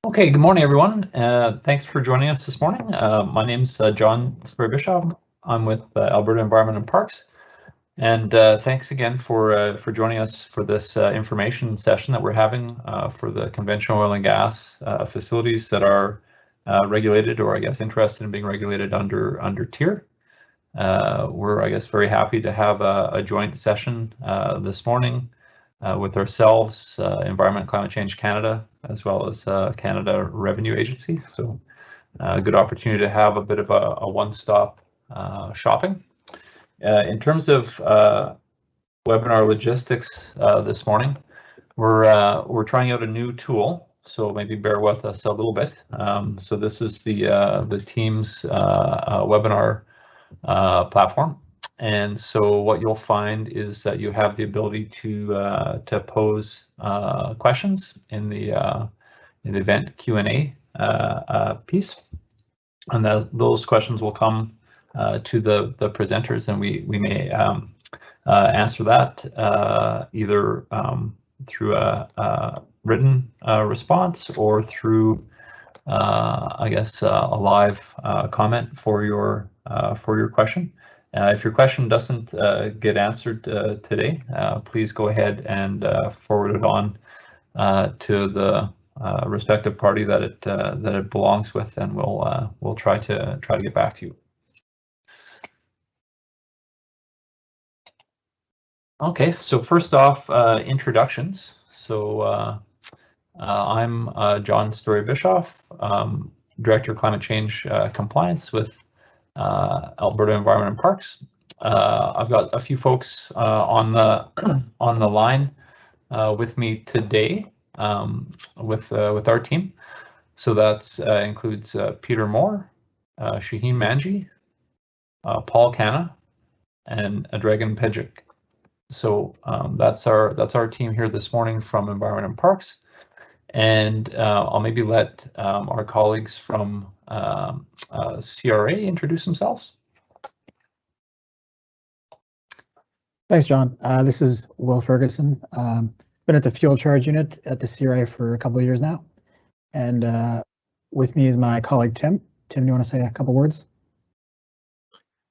Okay, good morning, everyone. Thanks for joining us this morning. My name's John Bishop. I'm with Alberta Environment and Parks, and thanks again for joining us for this information session that we're having for the conventional oil and gas facilities that are regulated, or I guess interested in being regulated under TIER. We're, I guess, very happy to have a joint session this morning with ourselves, Environment and Climate Change Canada, as well as Canada Revenue Agency. So a good opportunity to have a bit of a one-stop shopping. In terms of webinar logistics this morning, we're trying out a new tool, so maybe bear with us a little bit. So this is the Teams webinar platform. And so what you'll find is that you have the ability to pose questions in the event Q&A piece, and those questions will come to the presenters, and we may answer that either through a written response or through I guess a live comment for your question. If your question doesn't get answered today, please go ahead and forward it on to the respective party that it belongs with, and we'll try to get back to you. Okay, so first off, introductions. So I'm John Bischoff, Director of Climate Change Compliance with Alberta Environment and Parks. I've got a few folks on the line with me today with our team. So that includes Peter Moore, Shaheen Manji, Paul Canna, and Dragan Pejic. So that's our team here this morning from Environment and Parks. And I'll maybe let our colleagues from CRA introduce themselves. Thanks, John. This is Will Ferguson. Been at the fuel charge unit at the CRA for a couple of years now. And with me is my colleague, Tim. Tim, do you want to say a couple words?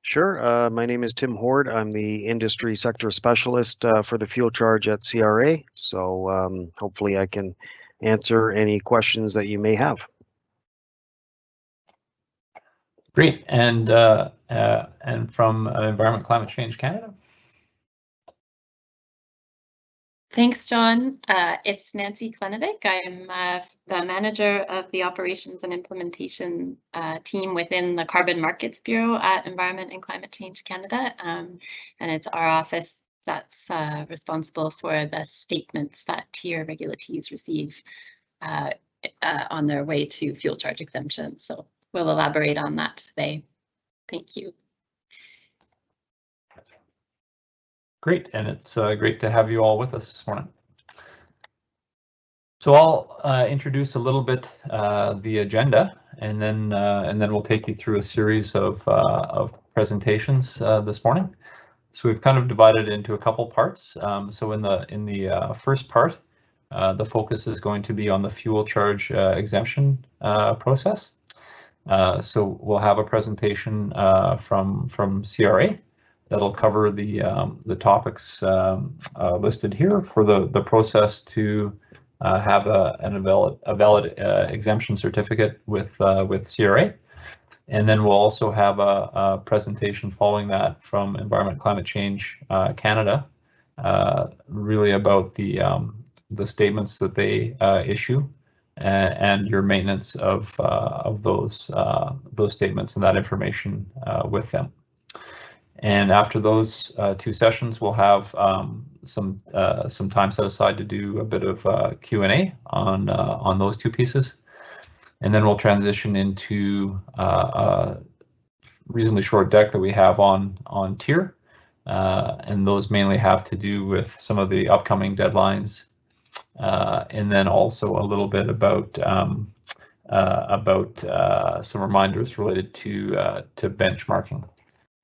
Sure. My name is Tim Horde. I'm the industry sector specialist for the fuel charge at CRA. So hopefully I can answer any questions that you may have. Great. And from Environment Climate Change Canada. Thanks, John. It's Nancy Klenovic. I'm the manager of the Operations and Implementation team within the Carbon Markets Bureau at Environment and Climate Change Canada. And it's our office that's responsible for the statements that TIER regulatees receive on their way to fuel charge exemption. So we'll elaborate on that today. Thank you. Great, and it's great to have you all with us this morning. So I'll introduce a little bit the agenda, and then we'll take you through a series of presentations this morning. So we've kind of divided it into a couple parts. So in the first part, the focus is going to be on the fuel charge exemption process. So we'll have a presentation from CRA that'll cover the topics listed here for the process to have a valid exemption certificate with CRA. And then we'll also have a presentation following that from Environment Climate Change Canada, really about the statements that they issue and your maintenance of those statements and that information with them. And after those two sessions, we'll have some time set aside to do a bit of Q&A on those two pieces, and then we'll transition into a reasonably short deck that we have on TIER, and those mainly have to do with some of the upcoming deadlines, and then also a little bit about some reminders related to benchmarking.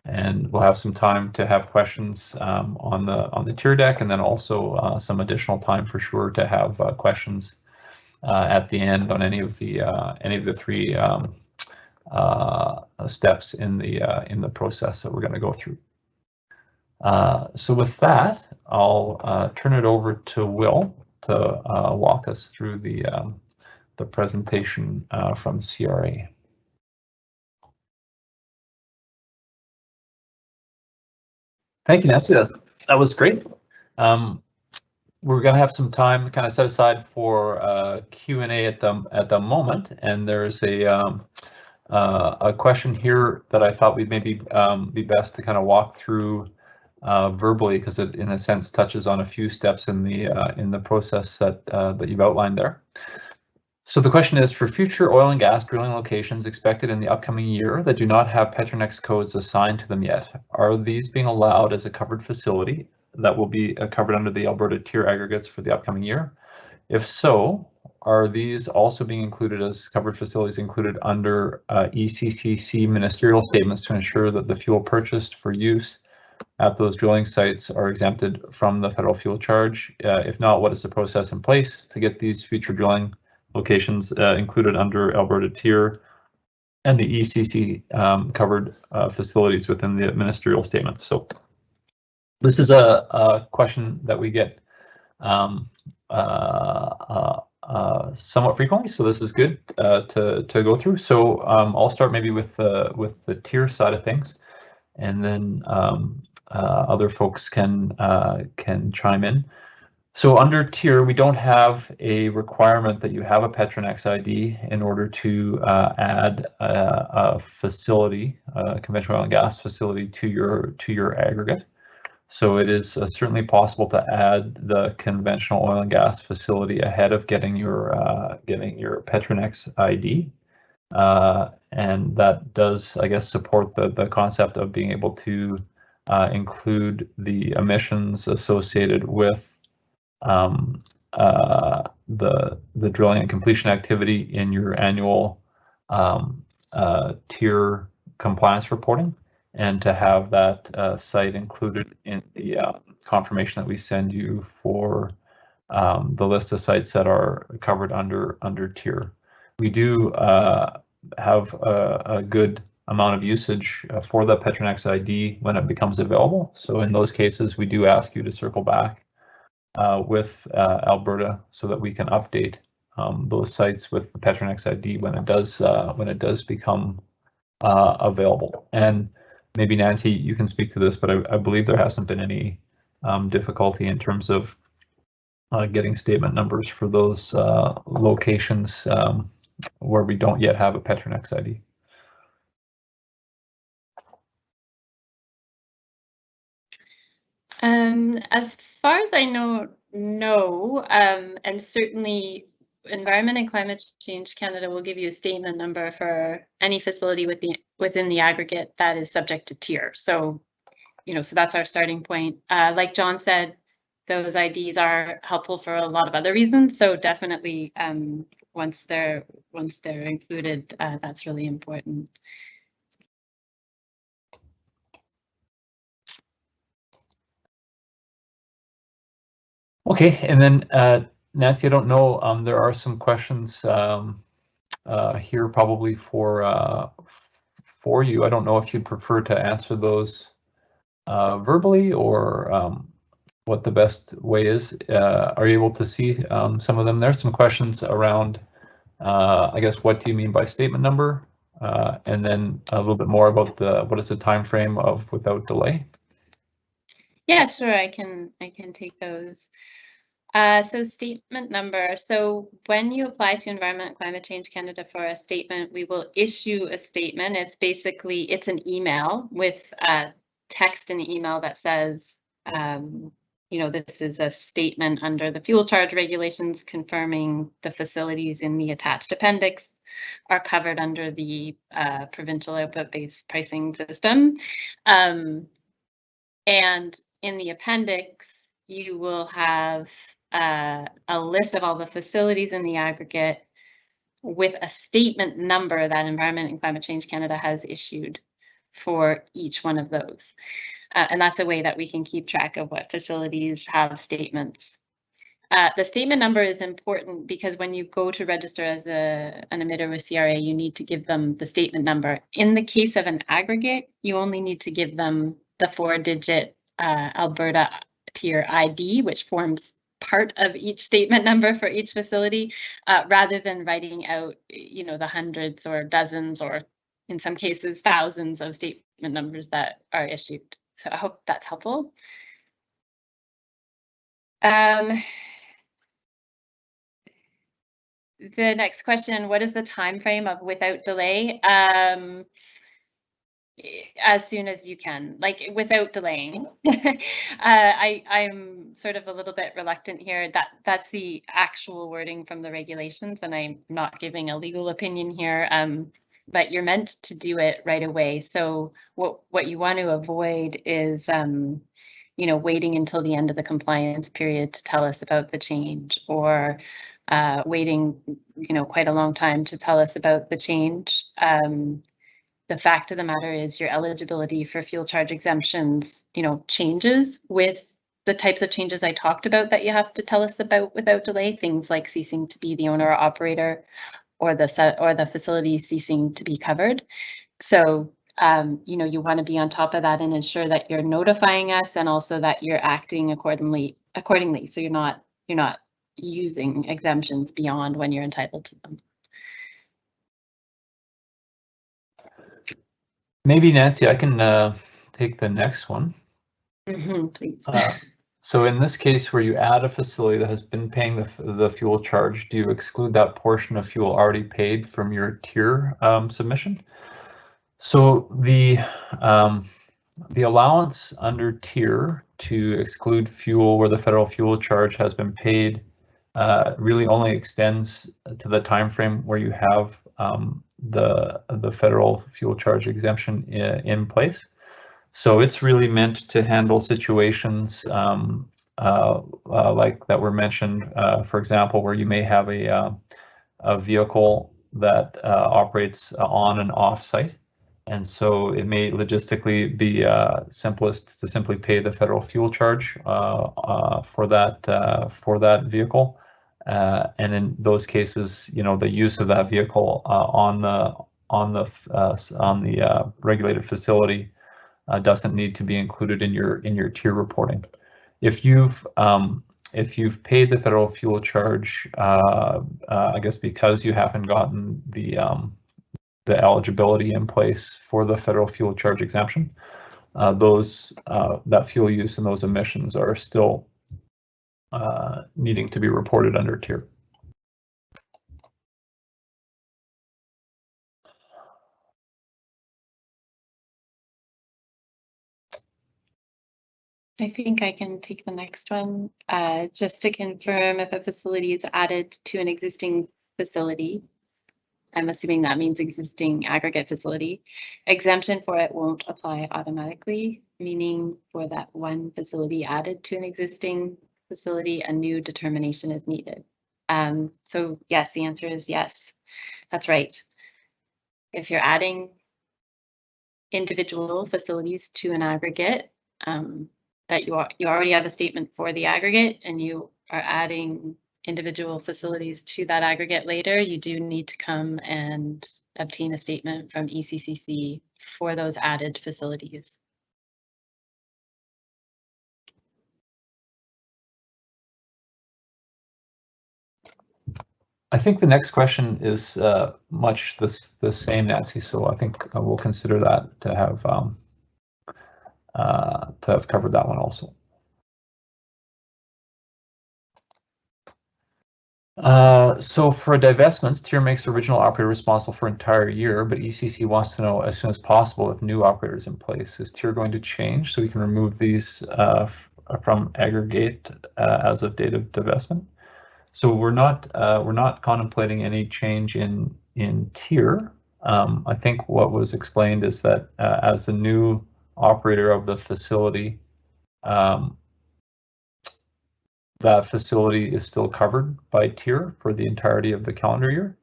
And we'll have some time to have questions on the TIER deck, and then also some additional time for sure to have questions at the end on any of the three steps in the process that we're going to go through. So with that, I'll turn it over to Will to walk us through the presentation from CRA. Thank you, Nancy. That was great. We're going to have some time kind of set aside for Q&A at the moment, and there's a question here that I thought we'd maybe be best to kind of walk through verbally, because it in a sense touches on a few steps in the process that you've outlined there. So the question is, for future oil and gas drilling locations expected in the upcoming year that do not have Petronex codes assigned to them yet, are these being allowed as a covered facility that will be covered under the Alberta tier aggregates for the upcoming year? If so, are these also being included as covered facilities included under ECCC ministerial statements to ensure that the fuel purchased for use at those drilling sites are exempted from the federal fuel charge? If not, what is the process in place to get these future drilling locations included under Alberta tier and the ECC covered facilities within the ministerial statements? So this is a question that we get somewhat frequently, so this is good to go through. So I'll start maybe with the tier side of things, and then other folks can chime in. So under tier, we don't have a requirement that you have a Petronex ID in order to add a facility, a conventional oil and gas facility, to your aggregate. So it is certainly possible to add the conventional oil and gas facility ahead of getting your Petronex ID, and that does, I guess, support the concept of being able to include the emissions associated with the drilling and completion activity in your annual tier compliance reporting, and to have that site included in the confirmation that we send you for the list of sites that are covered under tier. We do have a good amount of usage for the Petronex ID when it becomes available. So in those cases, we do ask you to circle back with Alberta so that we can update those sites with the Petronex ID when it does become available. And maybe Nancy, you can speak to this, but I believe there hasn't been any difficulty in terms of getting statement numbers for those locations where we don't yet have a Petronex ID. As far as I know, no, and certainly Environment and Climate Change Canada will give you a statement number for any facility within the aggregate that is subject to tier. So, so that's our starting point. Like John said, those IDs are helpful for a lot of other reasons. So definitely, once they're included, that's really important. Okay, and then Nancy, I don't know, there are some questions here probably for you. I don't know if you'd prefer to answer those verbally, or what the best way is. Are you able to see some of them there? Some questions around, I guess, what do you mean by statement number? And then a little bit more about what is the time frame of without delay? Yeah, sure, I can take those. So statement number. So when you apply to Environment and Climate Change Canada for a statement, we will issue a statement. It's an email with text in the email that says, this is a statement under the fuel charge regulations confirming the facilities in the attached appendix are covered under the provincial output-based pricing system. And in the appendix, you will have a list of all the facilities in the aggregate with a statement number that Environment and Climate Change Canada has issued for each one of those. And that's a way that we can keep track of what facilities have statements. The statement number is important because when you go to register as an emitter with CRA, you need to give them the statement number. In the case of an aggregate, you only need to give them the 4-digit Alberta tier ID, which forms part of each statement number for each facility, rather than writing out, the hundreds or dozens, or in some cases, thousands of statement numbers that are issued. So I hope that's helpful. The next question, what is the time frame of without delay? As soon as you can, like without delaying. I'm sort of a little bit reluctant here. That's the actual wording from the regulations, and I'm not giving a legal opinion here. But you're meant to do it right away. So what you want to avoid is waiting until the end of the compliance period to tell us about the change, or waiting quite a long time to tell us about the change. The fact of the matter is your eligibility for fuel charge exemptions, changes with the types of changes I talked about that you have to tell us about without delay, things like ceasing to be the owner or operator, or the facility ceasing to be covered. So, you want to be on top of that and ensure that you're notifying us, and also that you're acting accordingly. So you're not using exemptions beyond when you're entitled to them. Maybe Nancy, I can take the next one. Please. So in this case, where you add a facility that has been paying the fuel charge, do you exclude that portion of fuel already paid from your tier submission? So the allowance under tier to exclude fuel where the federal fuel charge has been paid really only extends to the time frame where you have the federal fuel charge exemption in place. So it's really meant to handle situations like that were mentioned, for example, where you may have a vehicle that operates on and off site. And so it may logistically be simplest to simply pay the federal fuel charge for that vehicle. And in those cases, the use of that vehicle on the regulated facility doesn't need to be included in your tier reporting. If you've paid the federal fuel charge, I guess because you haven't gotten the eligibility in place for the federal fuel charge exemption, that fuel use and those emissions are still needing to be reported under tier. I think I can take the next one. Just to confirm, if a facility is added to an existing facility, I'm assuming that means existing aggregate facility, exemption for it won't apply automatically, meaning for that one facility added to an existing facility, a new determination is needed. So yes, the answer is yes, that's right. If you're adding individual facilities to an aggregate, that you already have a statement for the aggregate, and you are adding individual facilities to that aggregate later, you do need to come and obtain a statement from ECCC for those added facilities. I think the next question is much the same, Nancy. So I think we'll consider that to have covered that one also. So for divestments, tier makes original operator responsible for entire year, but ECC wants to know as soon as possible if new operators in place. Is tier going to change so we can remove these from aggregate as of date of divestment? So we're not contemplating any change in tier. I think what was explained is that as the new operator of the facility, that facility is still covered by tier for the entirety of the calendar year,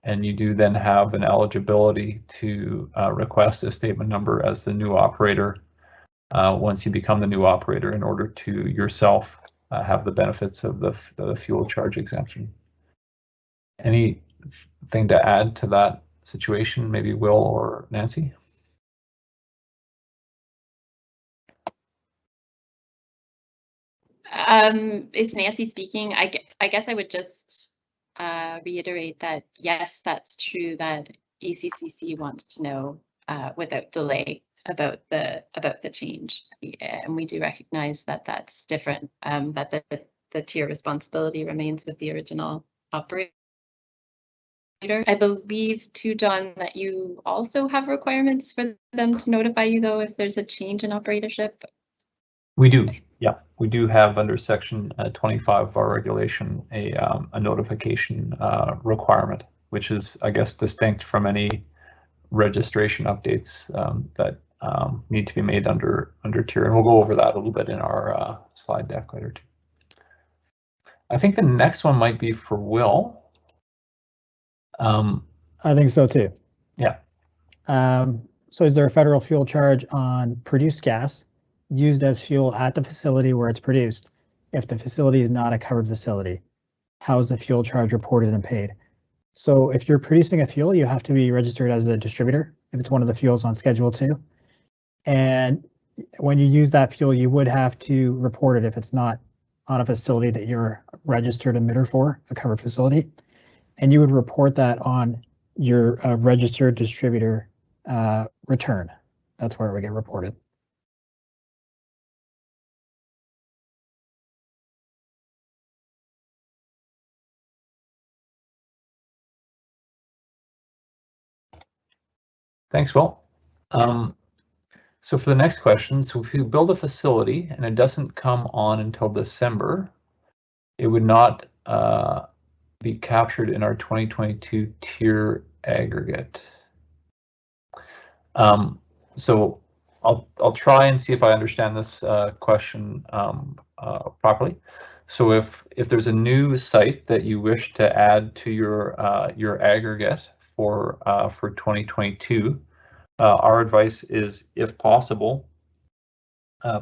and you do then have an eligibility to request a statement number as the new operator once you become the new operator, in order to yourself have the benefits of the fuel charge exemption. Anything to add to that situation, maybe Will or Nancy? It's Nancy speaking. I guess I would just reiterate that yes, that's true that ECCC wants to know without delay about the change, and we do recognize that that's different. That the tier responsibility remains with the original operator. I believe too, John, that you also have requirements for them to notify you though if there's a change in operatorship. We do, yeah. We do have under section 25 of our regulation a notification requirement, which is, I guess, distinct from any registration updates that need to be made under tier, and we'll go over that a little bit in our slide deck later too. I think the next one might be for Will. I think so too. Yeah. So is there a federal fuel charge on produced gas used as fuel at the facility where it's produced if the facility is not a covered facility? How is the fuel charge reported and paid? So if you're producing a fuel, you have to be registered as a distributor if it's one of the fuels on Schedule 2. And when you use that fuel, you would have to report it if it's not on a facility that you're a registered emitter for, a covered facility. And you would report that on your registered distributor return. That's where it would get reported. Thanks, Will. So for the next question, so if you build a facility and it doesn't come on until December, it would not be captured in our 2022 tier aggregate. So I'll try and see if I understand this question properly. So if there's a new site that you wish to add to your aggregate for 2022, our advice is, if possible,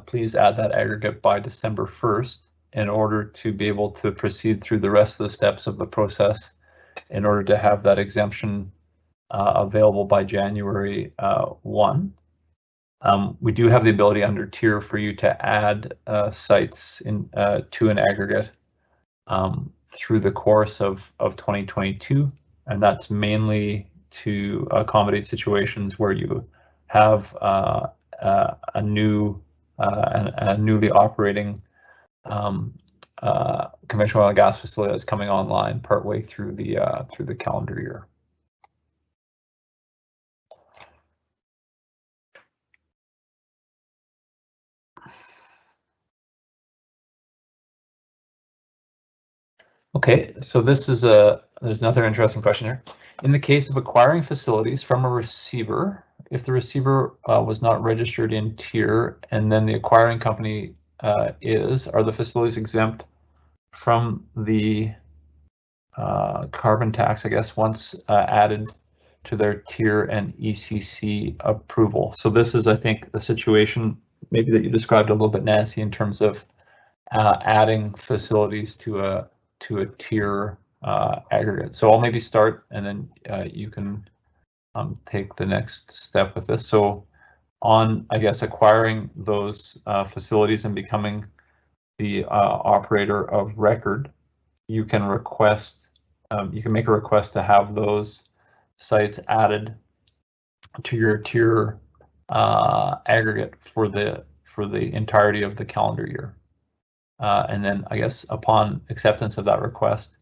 please add that aggregate by December 1st in order to be able to proceed through the rest of the steps of the process in order to have that exemption available by January 1. We do have the ability under tier for you to add sites to an aggregate through the course of 2022, and that's mainly to accommodate situations where you have a newly operating conventional oil and gas facility that's coming online partway through the calendar year. Okay, so there's another interesting question here. In the case of acquiring facilities from a receiver, if the receiver was not registered in tier and then the acquiring company are the facilities exempt from the carbon tax, I guess, once added to their tier and ECC approval? So this is, I think, the situation maybe that you described a little bit, Nancy, in terms of adding facilities to a tier aggregate. So I'll maybe start and then you can take the next step with this. So on, I guess, acquiring those facilities and becoming the operator of record, you can request, you can make a request to have those sites added to your tier aggregate for the entirety of the calendar year. And then I guess upon acceptance of that request,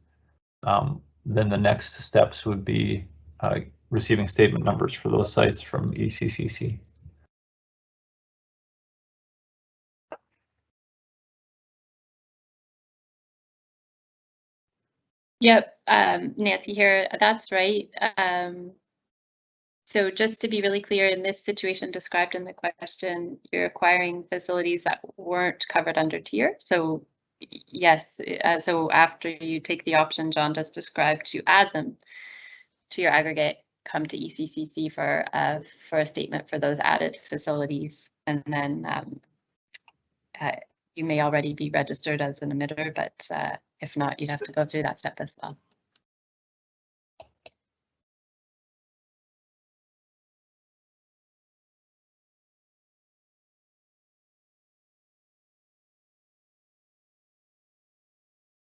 then the next steps would be receiving statement numbers for those sites from ECCC. Yep, Nancy here, that's right. So just to be really clear, in this situation described in the question, you're acquiring facilities that weren't covered under tier. So yes, so after you take the option John just described to add them to your aggregate, come to ECCC for a statement for those added facilities, and then you may already be registered as an emitter, but if not, you'd have to go through that step as well.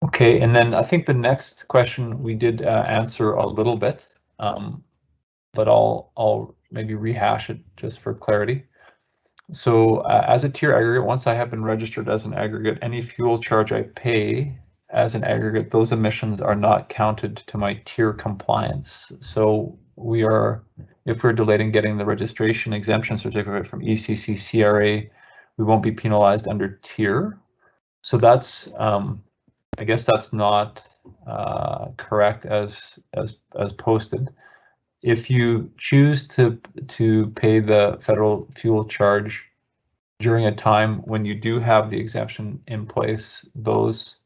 Okay, and then I think the next question we did answer a little bit, but I'll maybe rehash it just for clarity. So as a tier aggregate, once I have been registered as an aggregate, any fuel charge I pay as an aggregate, those emissions are not counted to my tier compliance. So we are, if we're delayed in getting the registration exemption certificate from ECC CRA, we won't be penalized under tier. So that's, I guess that's not correct as posted. If you choose to pay the federal fuel charge during a time when you do have the exemption in place, those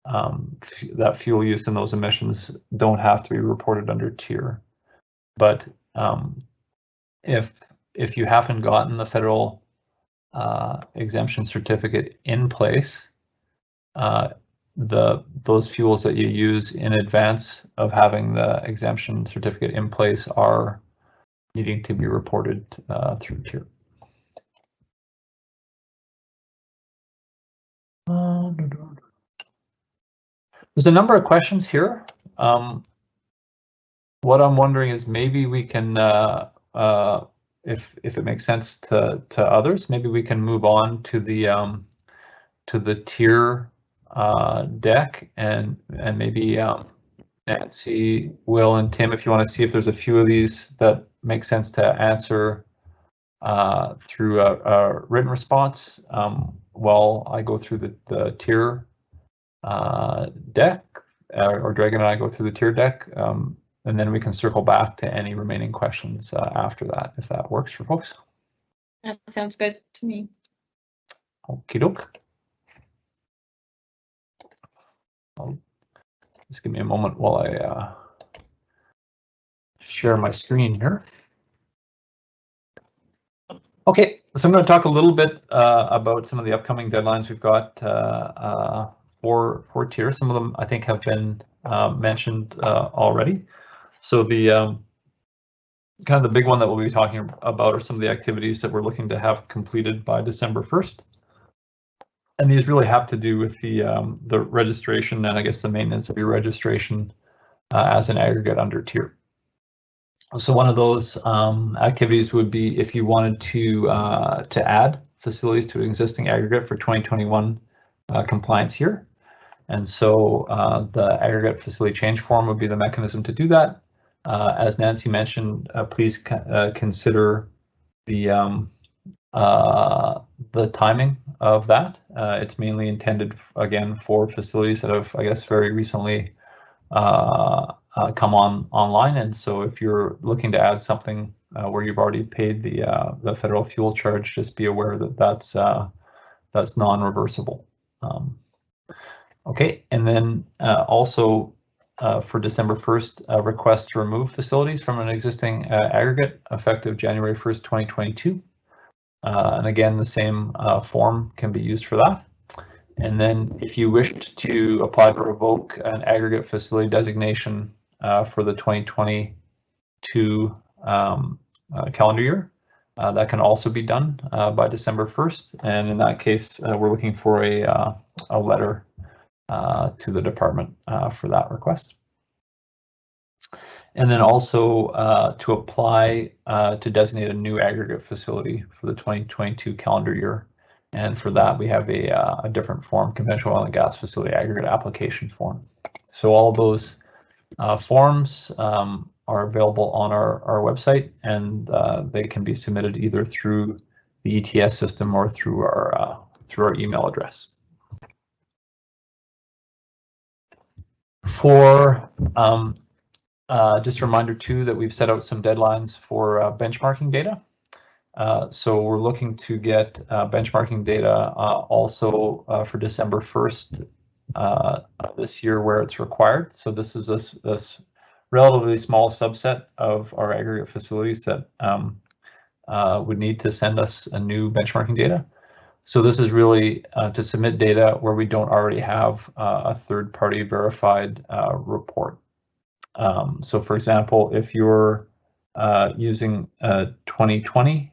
that fuel use and those emissions don't have to be reported under tier. But if you haven't gotten the federal exemption certificate in place, those fuels that you use in advance of having the exemption certificate in place are needing to be reported through tier. There's a number of questions here. What I'm wondering is maybe we can, if it makes sense to others, maybe we can move on to the tier deck, and maybe Nancy, Will, and Tim, if you want to see if there's a few of these that make sense to answer through a written response while I go through the tier deck, or Dragon and I go through the tier deck, and then we can circle back to any remaining questions after that, if that works for folks. That sounds good to me. Okie doke. Just give me a moment while I share my screen here. Okay, so I'm going to talk a little bit about some of the upcoming deadlines we've got for tier. Some of them I think have been mentioned already. So the kind of the big one that we'll be talking about are some of the activities that we're looking to have completed by December 1st. And these really have to do with the registration and I guess the maintenance of your registration as an aggregate under tier. So one of those activities would be if you wanted to add facilities to an existing aggregate for 2021 compliance year. And so the aggregate facility change form would be the mechanism to do that. As Nancy mentioned, please consider the timing of that. It's mainly intended, again, for facilities that have, I guess, very recently come online. And so if you're looking to add something where you've already paid the federal fuel charge, just be aware that that's non-reversible. Okay, and then also for December 1st, a request to remove facilities from an existing aggregate effective January 1st, 2022. And again, the same form can be used for that. And then if you wished to apply to revoke an aggregate facility designation for the 2022 calendar year, that can also be done by December 1st. And in that case, we're looking for a letter to the department for that request. And then also to apply to designate a new aggregate facility for the 2022 calendar year. And for that, we have a different form, conventional oil and gas facility aggregate application form. So all those forms are available on our website, and they can be submitted either through the ETS system or through our email address. For just a reminder too that we've set out some deadlines for benchmarking data. So we're looking to get benchmarking data also for December 1st this year where it's required. So this is this relatively small subset of our aggregate facilities that would need to send us a new benchmarking data. So this is really to submit data where we don't already have a third-party verified report. So for example, if you're using 2020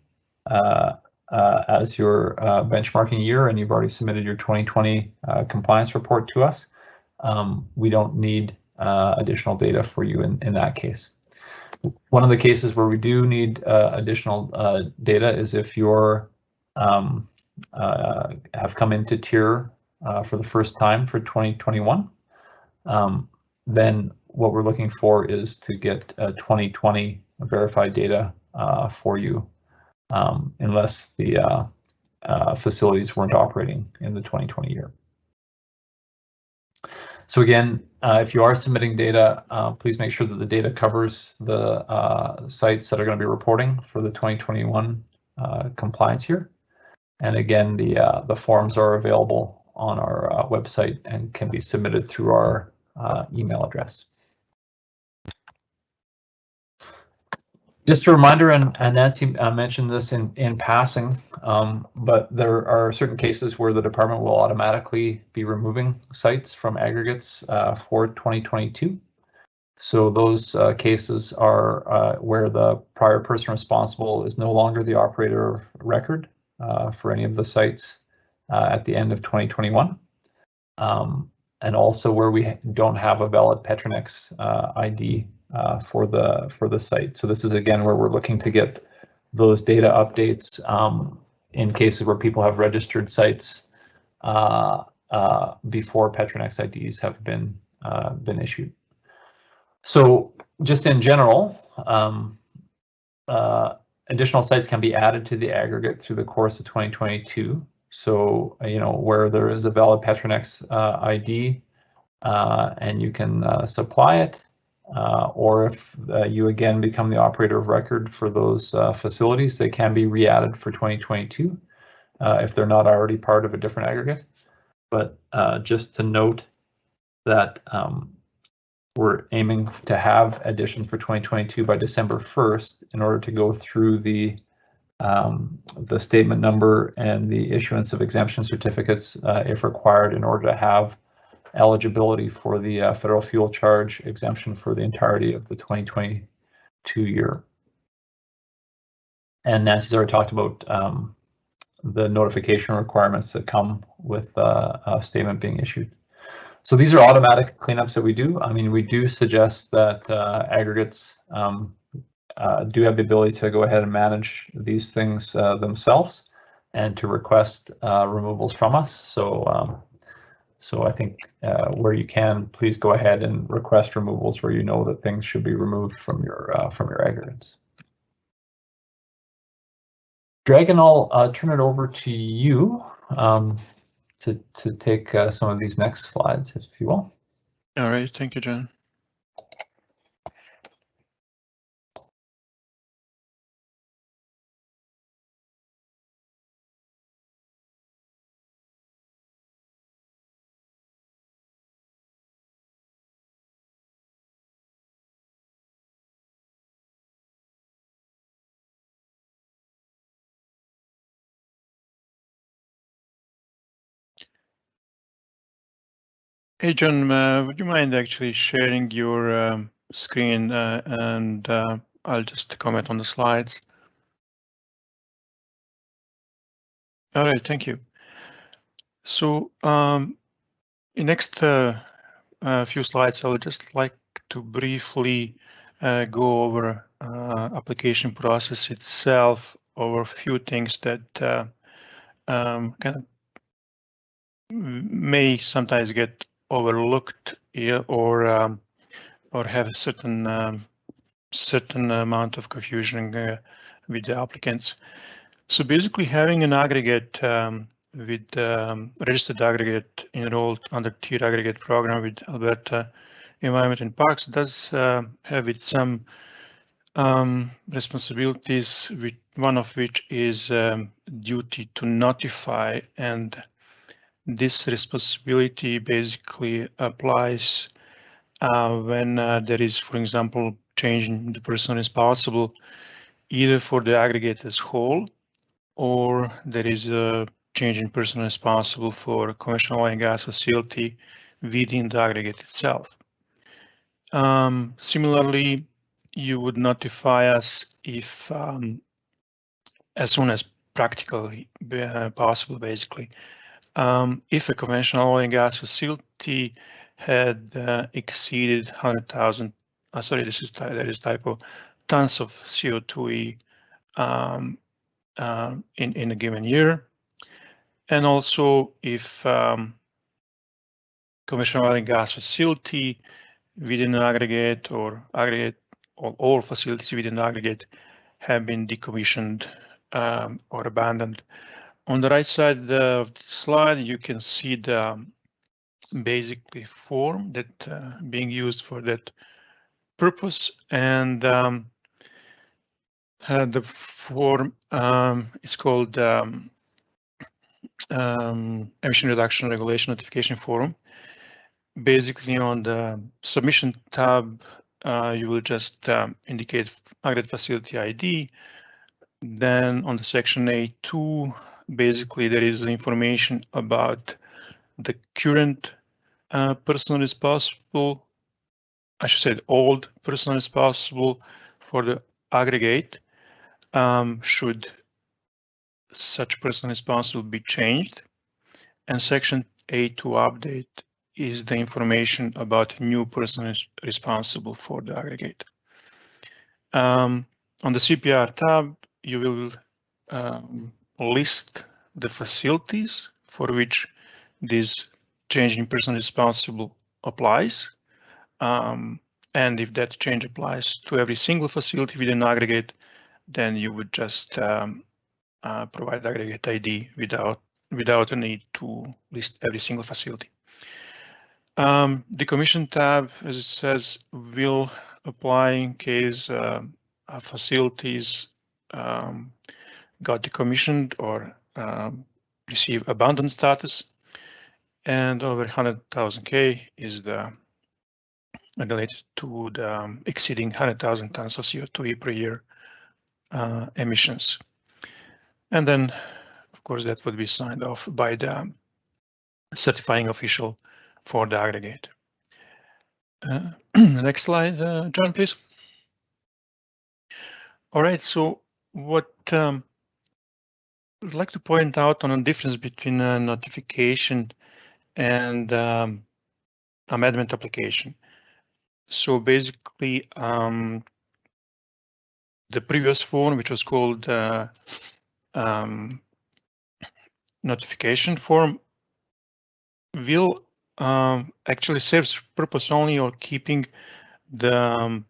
as your benchmarking year and you've already submitted your 2020 compliance report to us, we don't need additional data for you in that case. One of the cases where we do need additional data is if you're have come into tier for the first time for 2021, then what we're looking for is to get 2020 verified data for you, unless the facilities weren't operating in the 2020 year. So again, if you are submitting data, please make sure that the data covers the sites that are going to be reporting for the 2021 compliance year. And again, the forms are available on our website and can be submitted through our email address. Just a reminder, and Nancy mentioned this in passing, but there are certain cases where the department will automatically be removing sites from aggregates for 2022. So those cases are where the prior person responsible is no longer the operator of record for any of the sites at the end of 2021. And also where we don't have a valid Petronex ID for the site. So this is again where we're looking to get those data updates in cases where people have registered sites before Petronex IDs have been issued. So just in general, additional sites can be added to the aggregate through the course of 2022. So, where there is a valid Petronex ID and you can supply it, or if you again become the operator of record for those facilities, they can be re-added for 2022 if they're not already part of a different aggregate. But just to note that we're aiming to have additions for 2022 by December 1st in order to go through the statement number and the issuance of exemption certificates if required in order to have eligibility for the federal fuel charge exemption for the entirety of the 2022 year. And Nancy's already talked about the notification requirements that come with a statement being issued. So these are automatic cleanups that we do. I mean, we do suggest that aggregates do have the ability to go ahead and manage these things themselves and to request removals from us. So I think where you can, please go ahead and request removals where you know that things should be removed from your aggregates. Dragon, I'll turn it over to you to take some of these next slides, if you will. All right, thank you, John. Hey, John, would you mind actually sharing your screen and I'll just comment on the slides. All right, thank you. So in next few slides, I would just like to briefly go over application process itself, over a few things that kind of may sometimes get overlooked or have a certain amount of confusion with the applicants. So basically, having an aggregate with registered aggregate enrolled under tier aggregate program with Alberta Environment and Parks does have its some responsibilities, one of which is duty to notify, and this responsibility basically applies when there is, for example, change in the person responsible, either for the aggregate as whole, or there is a change in person responsible for conventional oil and gas facility within the aggregate itself. Similarly, you would notify us if, as soon as practically possible, basically, if a conventional oil and gas facility had exceeded 100,000, sorry, that is typo, tons of CO2e in a given year, and also if conventional oil and gas facility within an aggregate or all facilities within the aggregate have been decommissioned or abandoned. On the right side of the slide, you can see the basically form that being used for that purpose, and the form is called Emission Reduction Regulation Notification Form. Basically, on the submission tab, you will just indicate aggregate facility ID. Then on the section A2, basically there is information about the current person responsible, I should say the old person responsible for the aggregate. Should such person responsible be changed? And section A2 update is the information about new person responsible for the aggregate. On the CPR tab, you will list the facilities for which this change in person responsible applies. And if that change applies to every single facility within aggregate, then you would just provide aggregate ID without a need to list every single facility. The commission tab, as it says, will apply in case facilities got decommissioned or receive abandoned status, and over 100,000 K is the related to the exceeding 100,000 tons of CO2e per year emissions. And then, of course, that would be signed off by the certifying official for the aggregate. Next slide, John, please. All right, so what I'd like to point out on a difference between a notification and amendment application. So basically, the previous form, which was called notification form, will actually serves purpose only or keeping the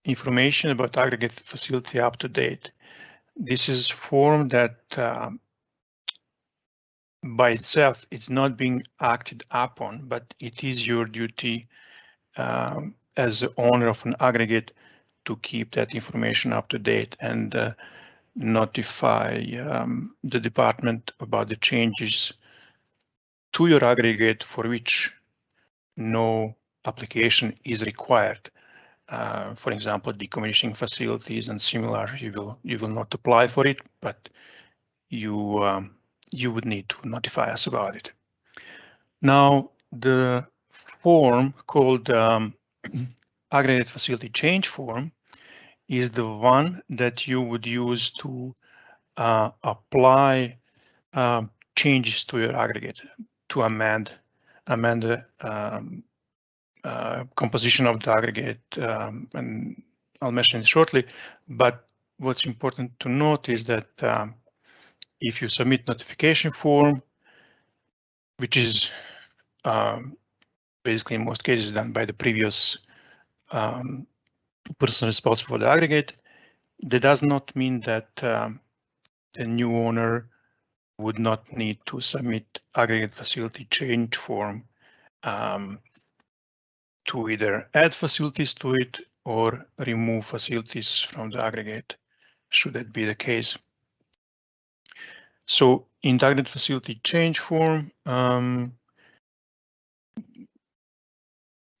information about aggregate facility up to date. This is form that by itself it's not being acted upon, but it is your duty as the owner of an aggregate to keep that information up to date and notify the department about the changes to your aggregate for which no application is required. For example, decommissioning facilities and similar, you will not apply for it, but you would need to notify us about it. Now, the form called aggregate facility change form is the one that you would use to apply changes to your aggregate, to amend the composition of the aggregate, and I'll mention it shortly. But what's important to note is that if you submit notification form, which is basically in most cases done by the previous person responsible for the aggregate, that does not mean that the new owner would not need to submit aggregate facility change form to either add facilities to it or remove facilities from the aggregate, should that be the case. So in the aggregate facility change form,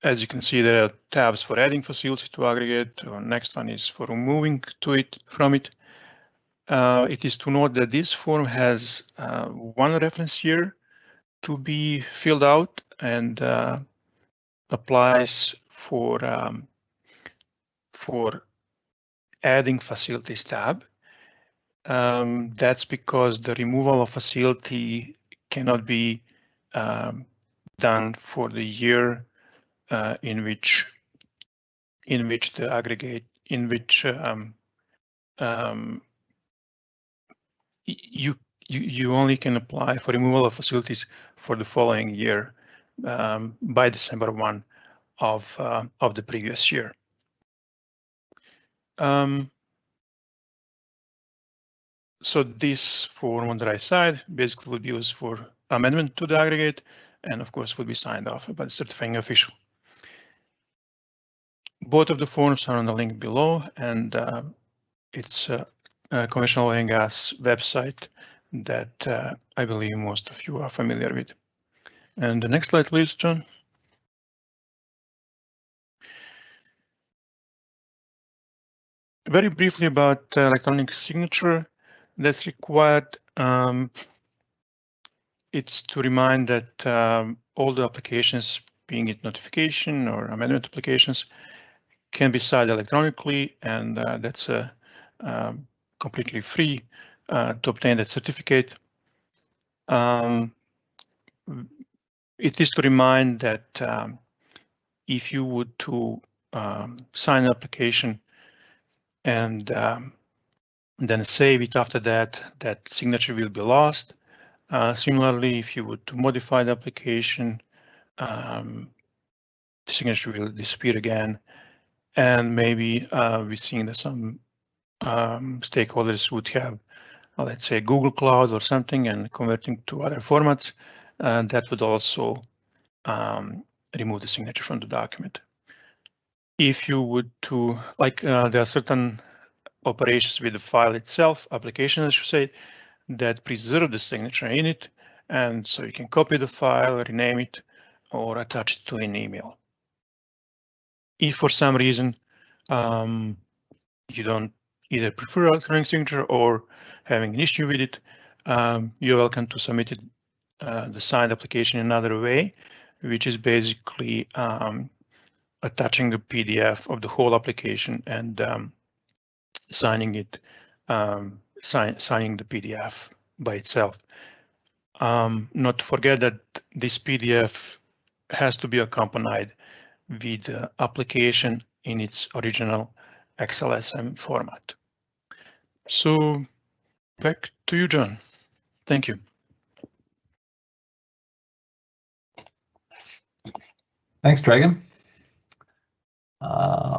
as you can see, there are tabs for adding facility to aggregate. Next one is for removing from it. it is to note that this form has one reference year to be filled out and applies for adding facilities tab. That's because the removal of facility cannot be done for the year in which the aggregate, in which you only can apply for removal of facilities for the following year by December 1 of the previous year. So this form on the right side basically would be used for amendment to the aggregate, and of course would be signed off by the certifying official. Both of the forms are on the link below, and it's a conventional oil and gas website that I believe most of you are familiar with. And the next slide, please, John. Very briefly about electronic signature that's required. It's to remind that all the applications, being it notification or amendment applications, can be signed electronically, and that's completely free to obtain that certificate. It is to remind that if you would to sign an application and then save it after that, that signature will be lost. Similarly, if you would to modify the application, the signature will disappear again. And maybe we're seeing that some stakeholders would have, let's say, Google Cloud or something, and converting to other formats, that would also remove the signature from the document. If you would to, like, there are certain operations with the file itself, application, I should say, that preserve the signature in it, and so you can copy the file, rename it, or attach it to an email. If for some reason you don't either prefer electronic signature or having an issue with it, you're welcome to submit it, the signed application in another way, which is basically attaching a PDF of the whole application and signing it, signing the PDF by itself. Not to forget that this PDF has to be accompanied with the application in its original XLSM format. So back to you, John. Thank you. Thanks, Dragan.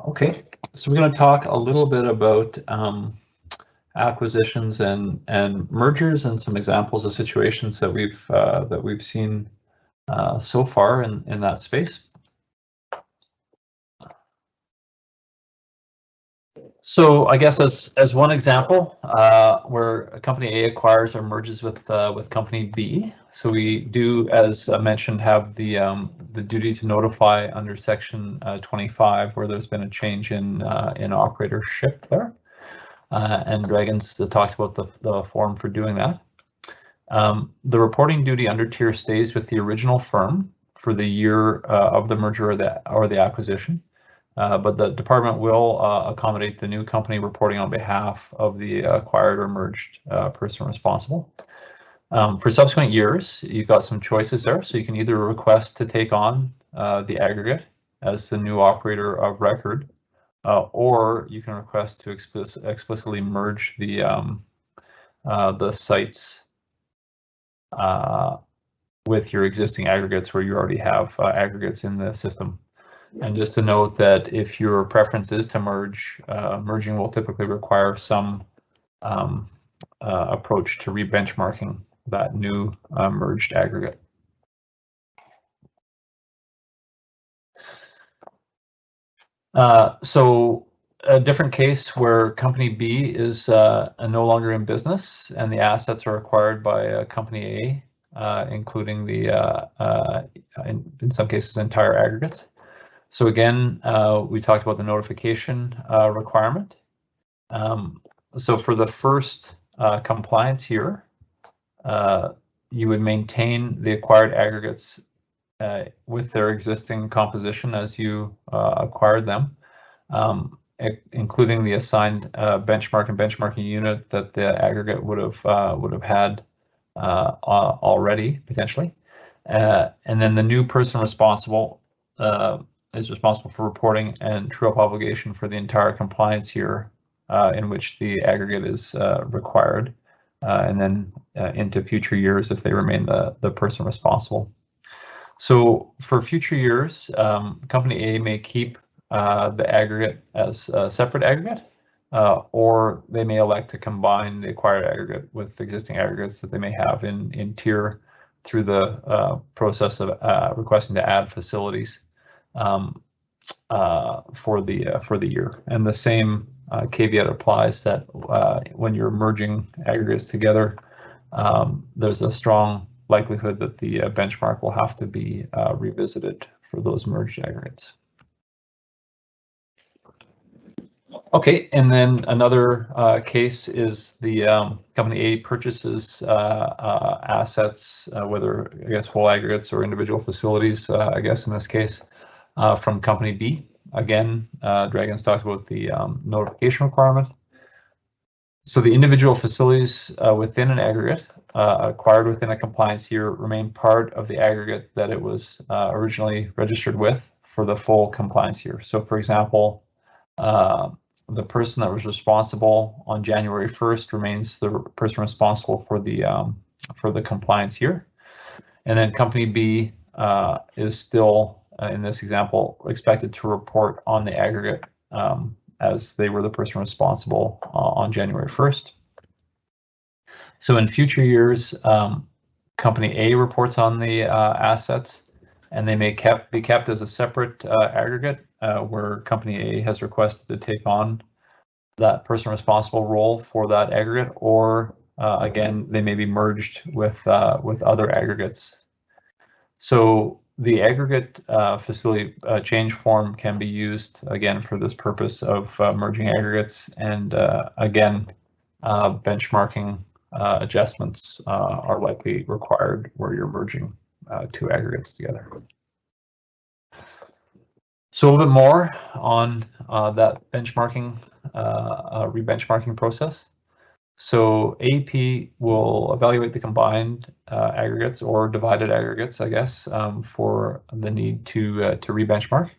Okay, so we're going to talk a little bit about acquisitions and mergers and some examples of situations that we've seen so far in that space. So I guess as one example, where company A acquires or merges with company B. So we do, as mentioned, have the duty to notify under section 25 where there's been a change in operatorship there. And Dragan's talked about the form for doing that. The reporting duty under tier stays with the original firm for the year of the merger or the acquisition. But the department will accommodate the new company reporting on behalf of the acquired or merged person responsible. For subsequent years, you've got some choices there. So you can either request to take on the aggregate as the new operator of record, or you can request to explicitly merge the sites with your existing aggregates where you already have aggregates in the system. And just to note that if your preference is to merge, merging will typically require some approach to rebenchmarking that new merged aggregate. So a different case where company B is no longer in business and the assets are acquired by company A, including the, in some cases, entire aggregates. So again, we talked about the notification requirement. So for the first compliance year, you would maintain the acquired aggregates with their existing composition as you acquired them, including the assigned benchmark and benchmarking unit that the aggregate would have had already potentially, and then the new person responsible is responsible for reporting and true-up obligation for the entire compliance year in which the aggregate is required, and then into future years if they remain the person responsible. So for future years, Company A may keep the aggregate as a separate aggregate, or they may elect to combine the acquired aggregate with existing aggregates that they may have in tier through the process of requesting to add facilities for the year. And the same caveat applies that when you're merging aggregates together, there's a strong likelihood that the benchmark will have to be revisited for those merged aggregates. Okay, and then another case is the Company A purchases assets, whether I guess whole aggregates or individual facilities, I guess in this case, from Company B. Again, Dragon's talked about the notification requirement. So the individual facilities within an aggregate acquired within a compliance year remain part of the aggregate that it was originally registered with for the full compliance year. So for example, the person that was responsible on January 1st remains the person responsible for the compliance year. And then Company B is still, in this example, expected to report on the aggregate as they were the person responsible on January 1st. So in future years, Company A reports on the assets, and they may be kept as a separate aggregate where Company A has requested to take on that person responsible role for that aggregate, or again, they may be merged with other aggregates. So the aggregate facility change form can be used again for this purpose of merging aggregates, and again, benchmarking adjustments are likely required where you're merging two aggregates together. So a little bit more on that benchmarking, rebenchmarking process. So AP will evaluate the combined aggregates or divided aggregates, I guess, for the need to rebenchmark.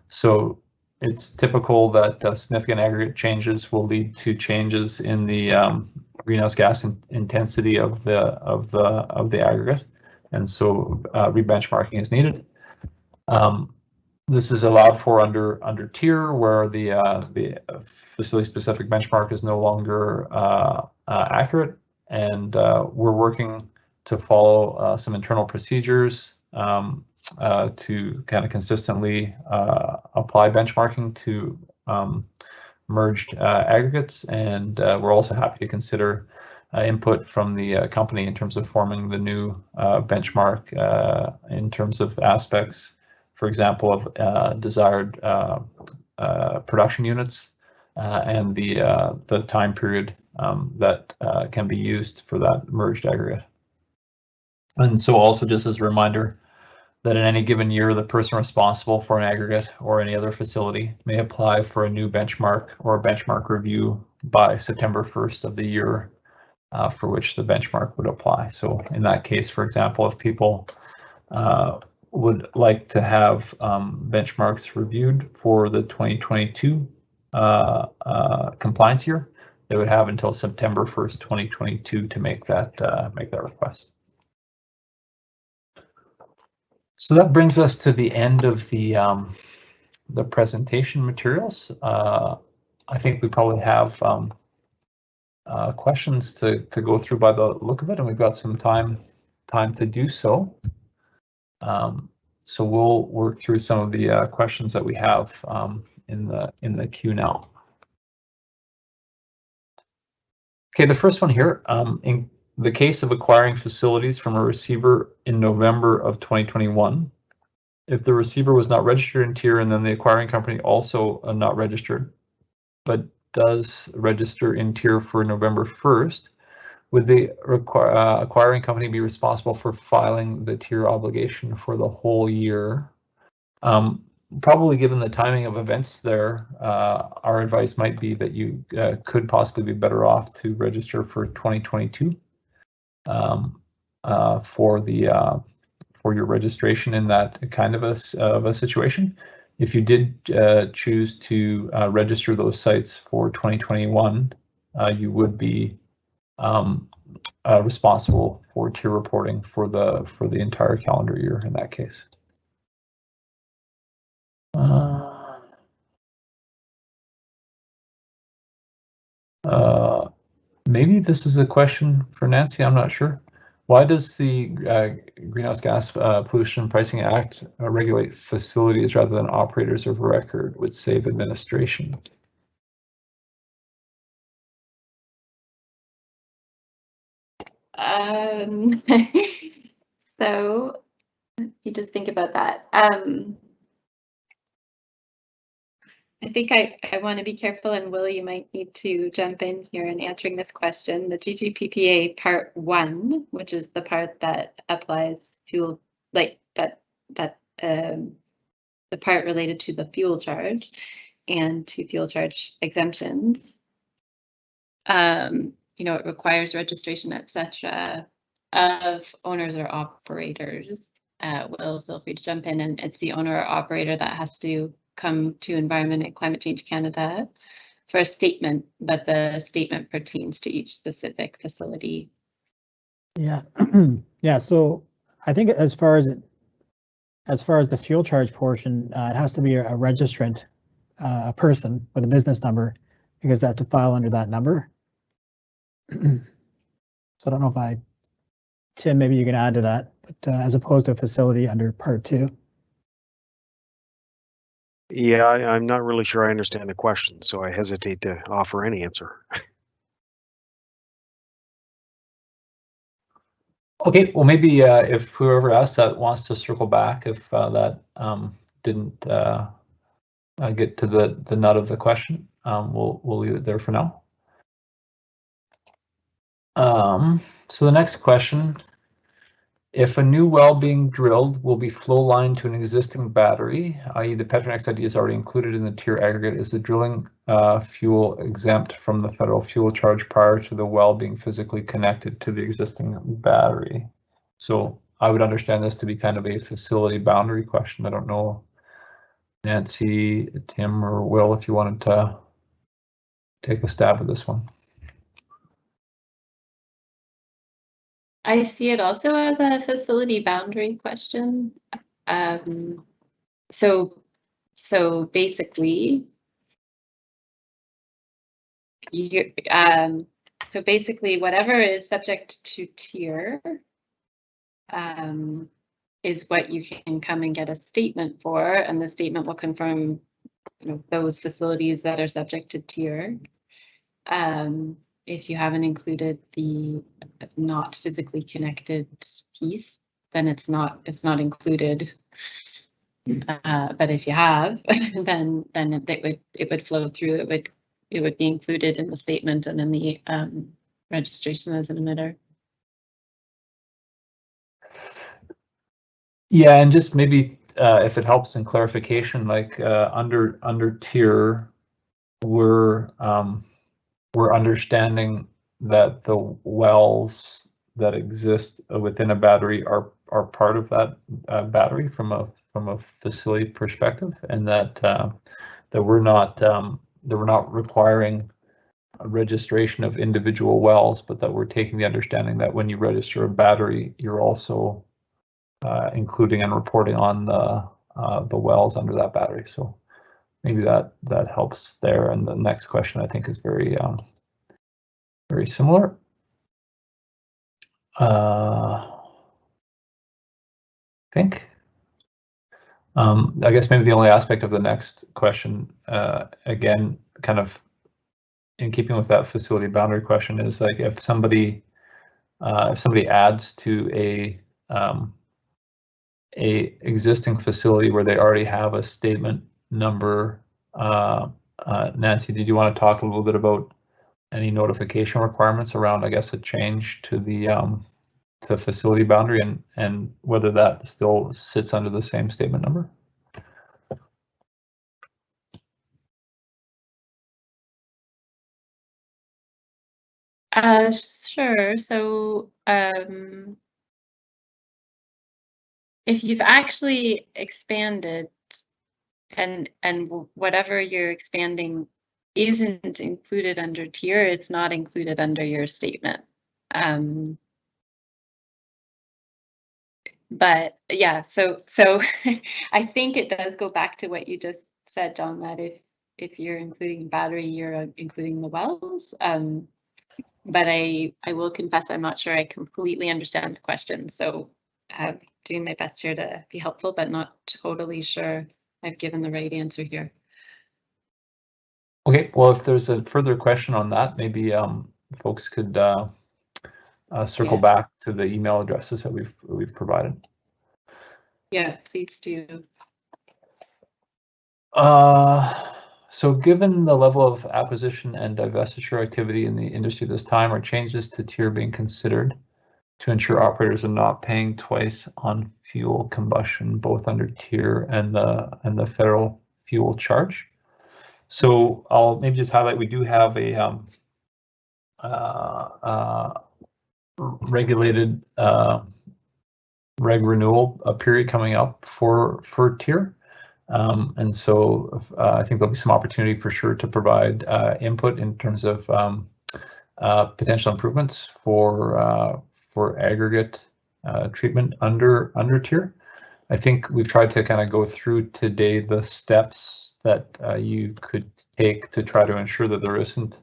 So it's typical that significant aggregate changes will lead to changes in the greenhouse gas intensity of the aggregate, and so rebenchmarking is needed. This is allowed for under tier, where the facility-specific benchmark is no longer accurate, and we're working to follow some internal procedures to kind of consistently apply benchmarking to merged aggregates, and we're also happy to consider input from the company in terms of forming the new benchmark in terms of aspects, for example, of desired production units and the time period that can be used for that merged aggregate. And so also just as a reminder that in any given year, the person responsible for an aggregate or any other facility may apply for a new benchmark or a benchmark review by September 1st of the year for which the benchmark would apply. So in that case, for example, if people would like to have benchmarks reviewed for the 2022 compliance year, they would have until September 1st, 2022 to make that request. So that brings us to the end of the presentation materials. I think we probably have questions to go through by the look of it, and we've got some time to do so. So we'll work through some of the questions that we have in the queue now. Okay, the first one here, in the case of acquiring facilities from a receiver in November of 2021, if the receiver was not registered in tier and then the acquiring company also not registered, but does register in tier for November 1st, would the acquiring company be responsible for filing the tier obligation for the whole year? Probably given the timing of events there, our advice might be that you could possibly be better off to register for 2022 for your registration in that kind of a situation. If you did choose to register those sites for 2021, you would be responsible for tier reporting for the entire calendar year in that case. Maybe this is a question for Nancy, I'm not sure. Why does the Greenhouse Gas Pollution Pricing Act regulate facilities rather than operators of record, would save administration? So you just think about that. I think I want to be careful, and Will, you might need to jump in here in answering this question. The GGPA Part 1, which is the part that applies fuel, like the part related to the fuel charge and to fuel charge exemptions. You know, it requires registration, etc., of owners or operators. Will, feel free to jump in, and it's the owner or operator that has to come to Environment and Climate Change Canada for a statement, but the statement pertains to each specific facility. Yeah, yeah. So I think as far as the fuel charge portion, it has to be a registrant, a person with a business number, because they have to file under that number. So I don't know if Tim, maybe you can add to that, but as opposed to a facility under Part 2. Yeah, I'm not really sure I understand the question, so I hesitate to offer any answer. Okay, well, maybe if whoever asked that wants to circle back, if that didn't get to the nut of the question, we'll leave it there for now. So the next question: if a new well being drilled will be flow lined to an existing battery, i.e. the Petronex ID is already included in the tier aggregate, is the drilling fuel exempt from the federal fuel charge prior to the well being physically connected to the existing battery? So I would understand this to be kind of a facility boundary question. I don't know, Nancy, Tim, or Will, if you wanted to take a stab at this one. I see it also as a facility boundary question. So basically, whatever is subject to tier is what you can come and get a statement for, and the statement will confirm, you know, those facilities that are subject to tier. If you haven't included the not physically connected piece, then it's not included. But if you have, then it would flow through. It would be included in the statement and in the registration as an emitter. Yeah, and just maybe if it helps in clarification, like under tier, we're understanding that the wells that exist within a battery are part of that battery from a facility perspective, and that we're not requiring a registration of individual wells, but that we're taking the understanding that when you register a battery, you're also including and reporting on the wells under that battery. So maybe that helps there. And the next question, I think, is very similar. I think. I guess maybe the only aspect of the next question, again, kind of in keeping with that facility boundary question, is like if somebody adds to a existing facility where they already have a statement number Nancy, did you want to talk a little bit about any notification requirements around, I guess, a change to the to facility boundary and whether that still sits under the same statement number? Sure. So if you've actually expanded and whatever you're expanding isn't included under tier, it's not included under your statement. But yeah, so I think it does go back to what you just said, John, that if you're including battery, you're including the wells. But I will confess I'm not sure I completely understand the question. So I'm doing my best here to be helpful, but not totally sure I've given the right answer here. Okay, well, if there's a further question on that, maybe folks could circle back to the email addresses that we've provided. Yeah, please do. So given the level of acquisition and divestiture activity in the industry this time, are changes to tier being considered to ensure operators are not paying twice on fuel combustion, both under tier and the federal fuel charge? So I'll maybe just highlight, we do have a regulated reg renewal period coming up for tier. And so I think there'll be some opportunity for sure to provide input in terms of potential improvements for aggregate treatment under tier. I think we've tried to kind of go through today the steps that you could take to try to ensure that there isn't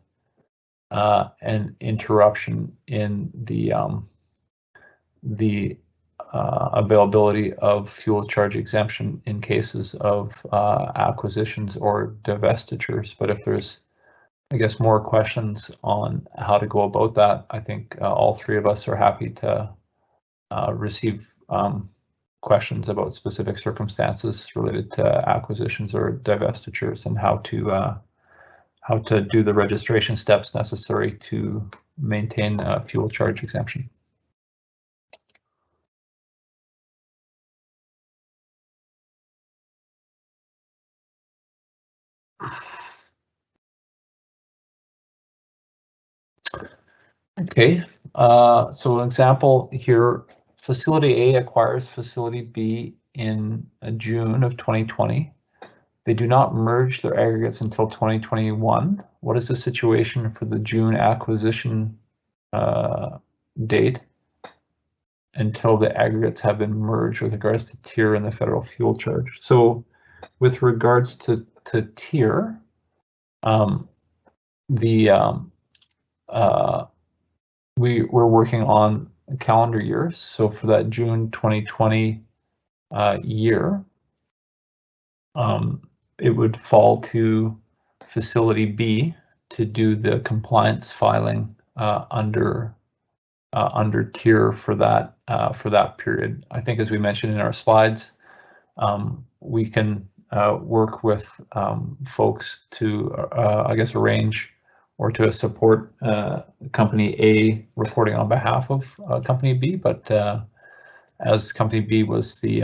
an interruption in the availability of fuel charge exemption in cases of acquisitions or divestitures. But if there's, I guess, more questions on how to go about that, I think all three of us are happy to receive questions about specific circumstances related to acquisitions or divestitures and how to do the registration steps necessary to maintain a fuel charge exemption. Okay, so an example here, Facility A acquires Facility B in June of 2020. They do not merge their aggregates until 2021. What is the situation for the June acquisition date until the aggregates have been merged with regards to tier and the federal fuel charge? So with regards to tier, we're working on calendar years. So for that June 2020 year, it would fall to Facility B to do the compliance filing under tier for that period. I think, as we mentioned in our slides, we can work with folks to, I guess, arrange or to support Company A reporting on behalf of Company B. But as Company B was the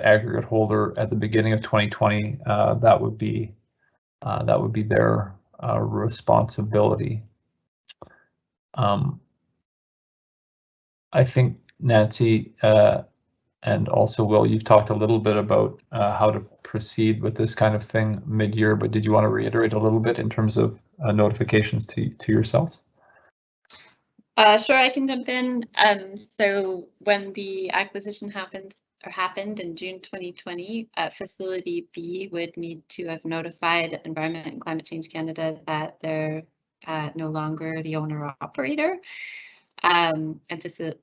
aggregate holder at the beginning of 2020, that would be their responsibility. I think Nancy and also Will, you've talked a little bit about how to proceed with this kind of thing mid-year, but did you want to reiterate a little bit in terms of notifications to yourselves? Sure, I can jump in. So when the acquisition happened in June 2020, Facility B would need to have notified Environment and Climate Change Canada that they're no longer the owner or operator. And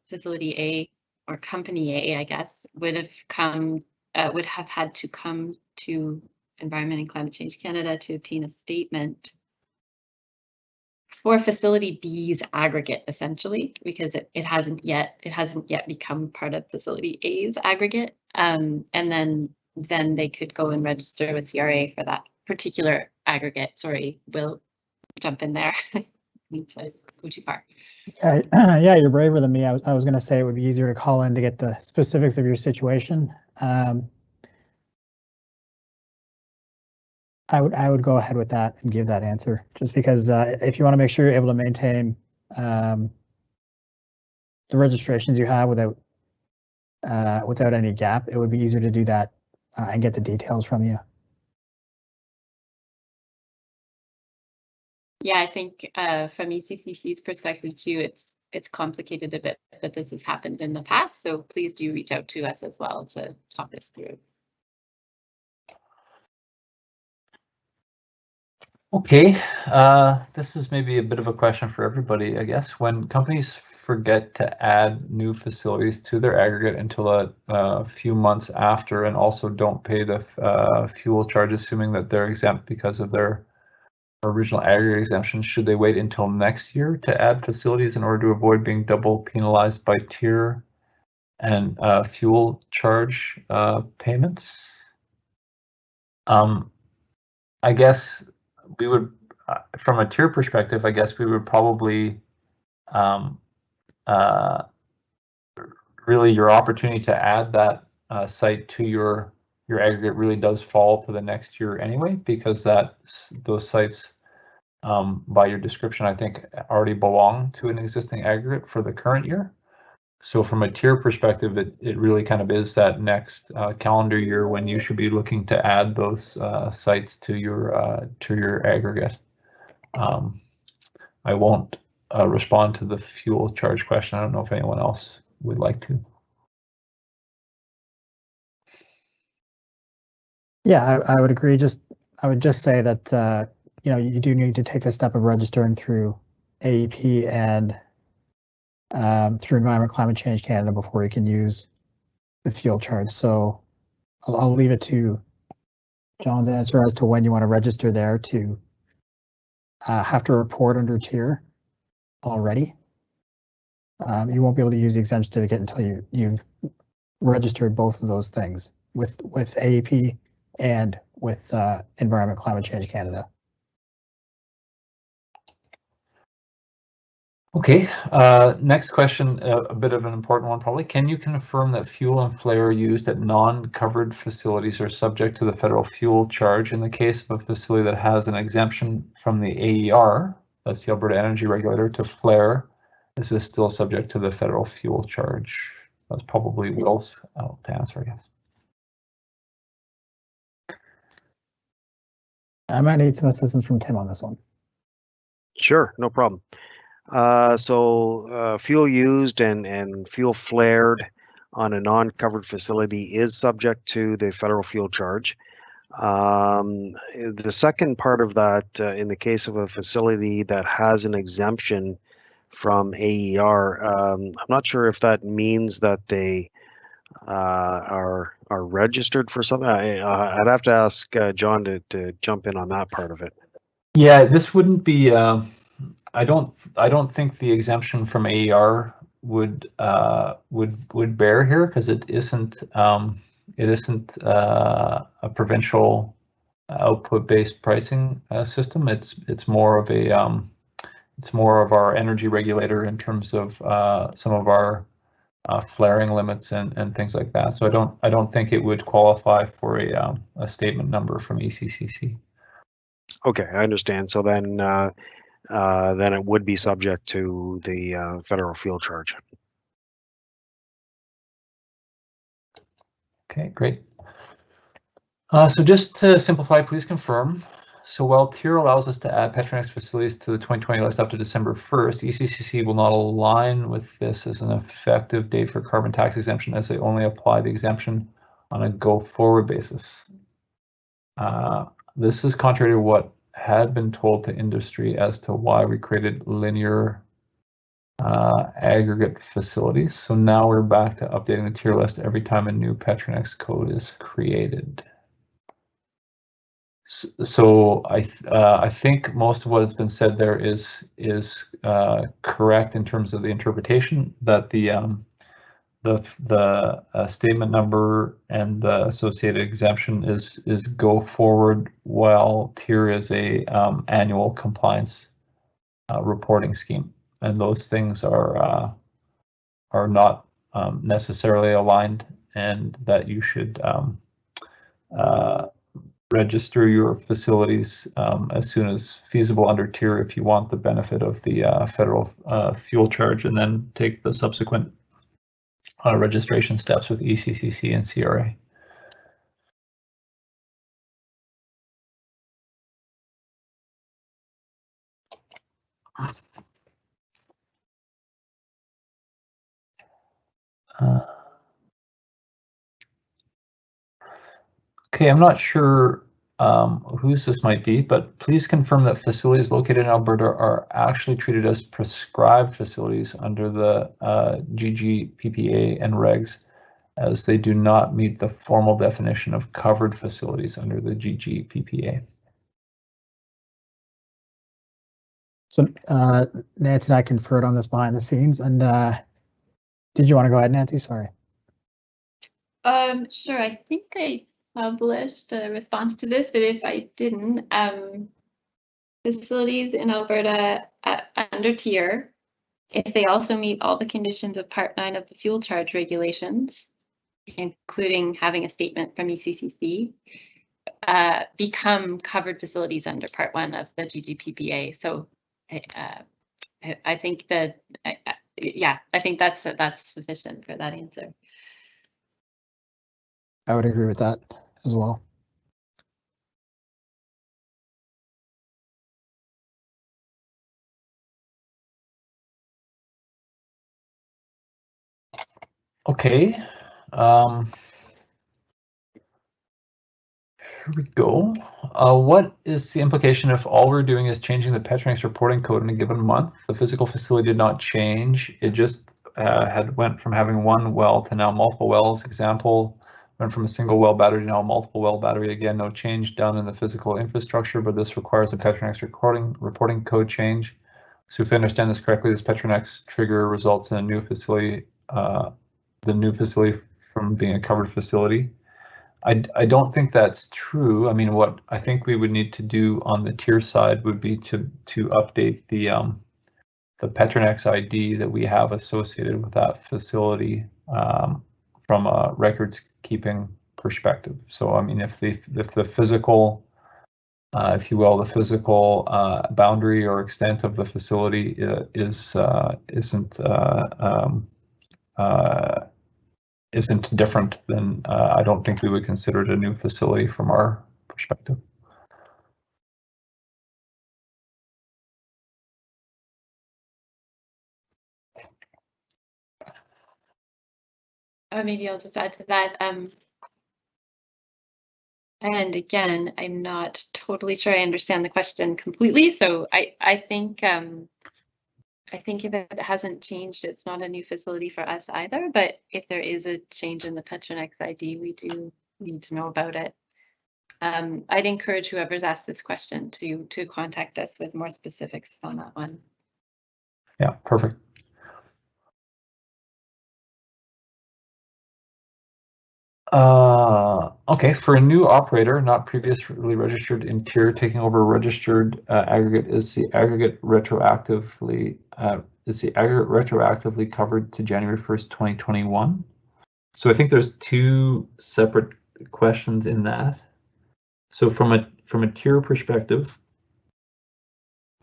Facility A, or Company A, I guess, would have had to come to Environment and Climate Change Canada to obtain a statement for Facility B's aggregate, essentially, because it hasn't yet become part of Facility A's aggregate, and then they could go and register with CRA for particular aggregate. Sorry, Will, jump in there. Need to go too far. Yeah, you're braver than me. I was going to say it would be easier to call in to get the specifics of your situation. I would go ahead with that and give that answer, just because if you want to make sure you're able to maintain the registrations you have without any gap, it would be easier to do that and get the details from you. Yeah, I think from ECCC's perspective too, it's complicated a bit that this has happened in the past. So please do reach out to us as well to talk this through. Okay, this is maybe a bit of a question for everybody, I guess. When companies forget to add new facilities to their aggregate until a few months after, and also don't pay the fuel charge, assuming that they're exempt because of their original aggregate exemption, should they wait until next year to add facilities in order to avoid being double penalized by tier and fuel charge payments? I guess we would, from a tier perspective, I guess we would probably really, your opportunity to add that site to your aggregate really does fall to the next year anyway, because those sites, by your description, I think already belong to an existing aggregate for the current year. So from a tier perspective, it really kind of is that next calendar year when you should be looking to add those sites to your aggregate. I won't respond to the fuel charge question. I don't know if anyone else would like to. Yeah, I would agree. I would just say that you do need to take the step of registering through AEP and through Environment Climate Change Canada before you can use the fuel charge. So I'll leave it to John's answer as to when you want to register there to have to report under tier already. You won't be able to use the exemption certificate until you've registered both of those things with AEP and with Environment Climate Change Canada. Okay, next question, a bit of an important one probably. Can you confirm that fuel and flare used at non-covered facilities are subject to the federal fuel charge in the case of a facility that has an exemption from the AER, that's the Alberta Energy Regulator, to flare? Is this still subject to the federal fuel charge? That's probably Will's to answer, I guess. I might need some assistance from Tim on this one. Sure, no problem. So fuel used and fuel flared on a non-covered facility is subject to the federal fuel charge. The second part of that, in the case of a facility that has an exemption from AER, I'm not sure if that means that they are registered for something. I'd have to ask John to jump in on that part of it. Yeah, this wouldn't be. I don't think the exemption from AER would bear here, because it isn't a provincial output-based pricing system. It's more of our energy regulator in terms of some of our flaring limits and things like that. So I don't think it would qualify for a statement number from ECCC. Okay, I understand. So then it would be subject to the federal fuel charge. Okay, great. So just to simplify, please confirm. So while TIER allows us to add Petronex facilities to the 2020 list up to December 1st, ECCC will not align with this as an effective date for carbon tax exemption, as they only apply the exemption on a go-forward basis. This is contrary to what had been told to industry as to why we created linear aggregate facilities. So now we're back to updating the tier list every time a new Petronex code is created. So I think most of what has been said there is correct in terms of the interpretation that the the statement number and the associated exemption is go forward, while tier is a annual compliance reporting scheme, and those things are not necessarily aligned, and that you should register your facilities as soon as feasible under tier if you want the benefit of the federal fuel charge, and then take the subsequent registration steps with ECCC and CRA. Okay, I'm not sure whose this might be, but please confirm that facilities located in Alberta are actually treated as prescribed facilities under the GGPA and regs, as they do not meet the formal definition of covered facilities under the GGPA. So Nancy and I conferred on this behind the scenes, and did you want to go ahead, Nancy? Sorry. Sure. I think I published a response to this, but if I didn't, facilities in Alberta under tier, if they also meet all the conditions of Part 9 of the fuel charge regulations, including having a statement from ECCC, become covered facilities under Part 1 of the GGPA. So I think that, yeah, I think that's sufficient for that answer. I would agree with that as well. Okay. Here we go. What is the implication if all we're doing is changing the Petronex reporting code in a given month? The physical facility did not change. It just had went from having one well to now multiple wells. Example, went from a single well battery to now a multiple well battery. Again, no change done in the physical infrastructure, but this requires a Petronex reporting code change. So if I understand this correctly, this Petronex trigger results in a new facility, the new facility from being a covered facility. I don't think that's true. I mean, what I think we would need to do on the tier side would be to update the Petronex ID that we have associated with that facility from a records keeping perspective. So I mean, if the physical, if you will, the physical boundary or extent of the facility isn't different, then I don't think we would consider it a new facility from our perspective. Maybe I'll just add to that. And again, I'm not totally sure I understand the question completely. So I think if it hasn't changed, it's not a new facility for us either. But if there is a change in the Petronex ID, we do need to know about it. I'd encourage whoever's asked this question to contact us with more specifics on that one. Yeah, perfect. Okay, for a new operator not previously registered in tier taking over a registered aggregate, is the aggregate retroactively covered to January 1st, 2021? So I think there's two separate questions in that. So from a tier perspective,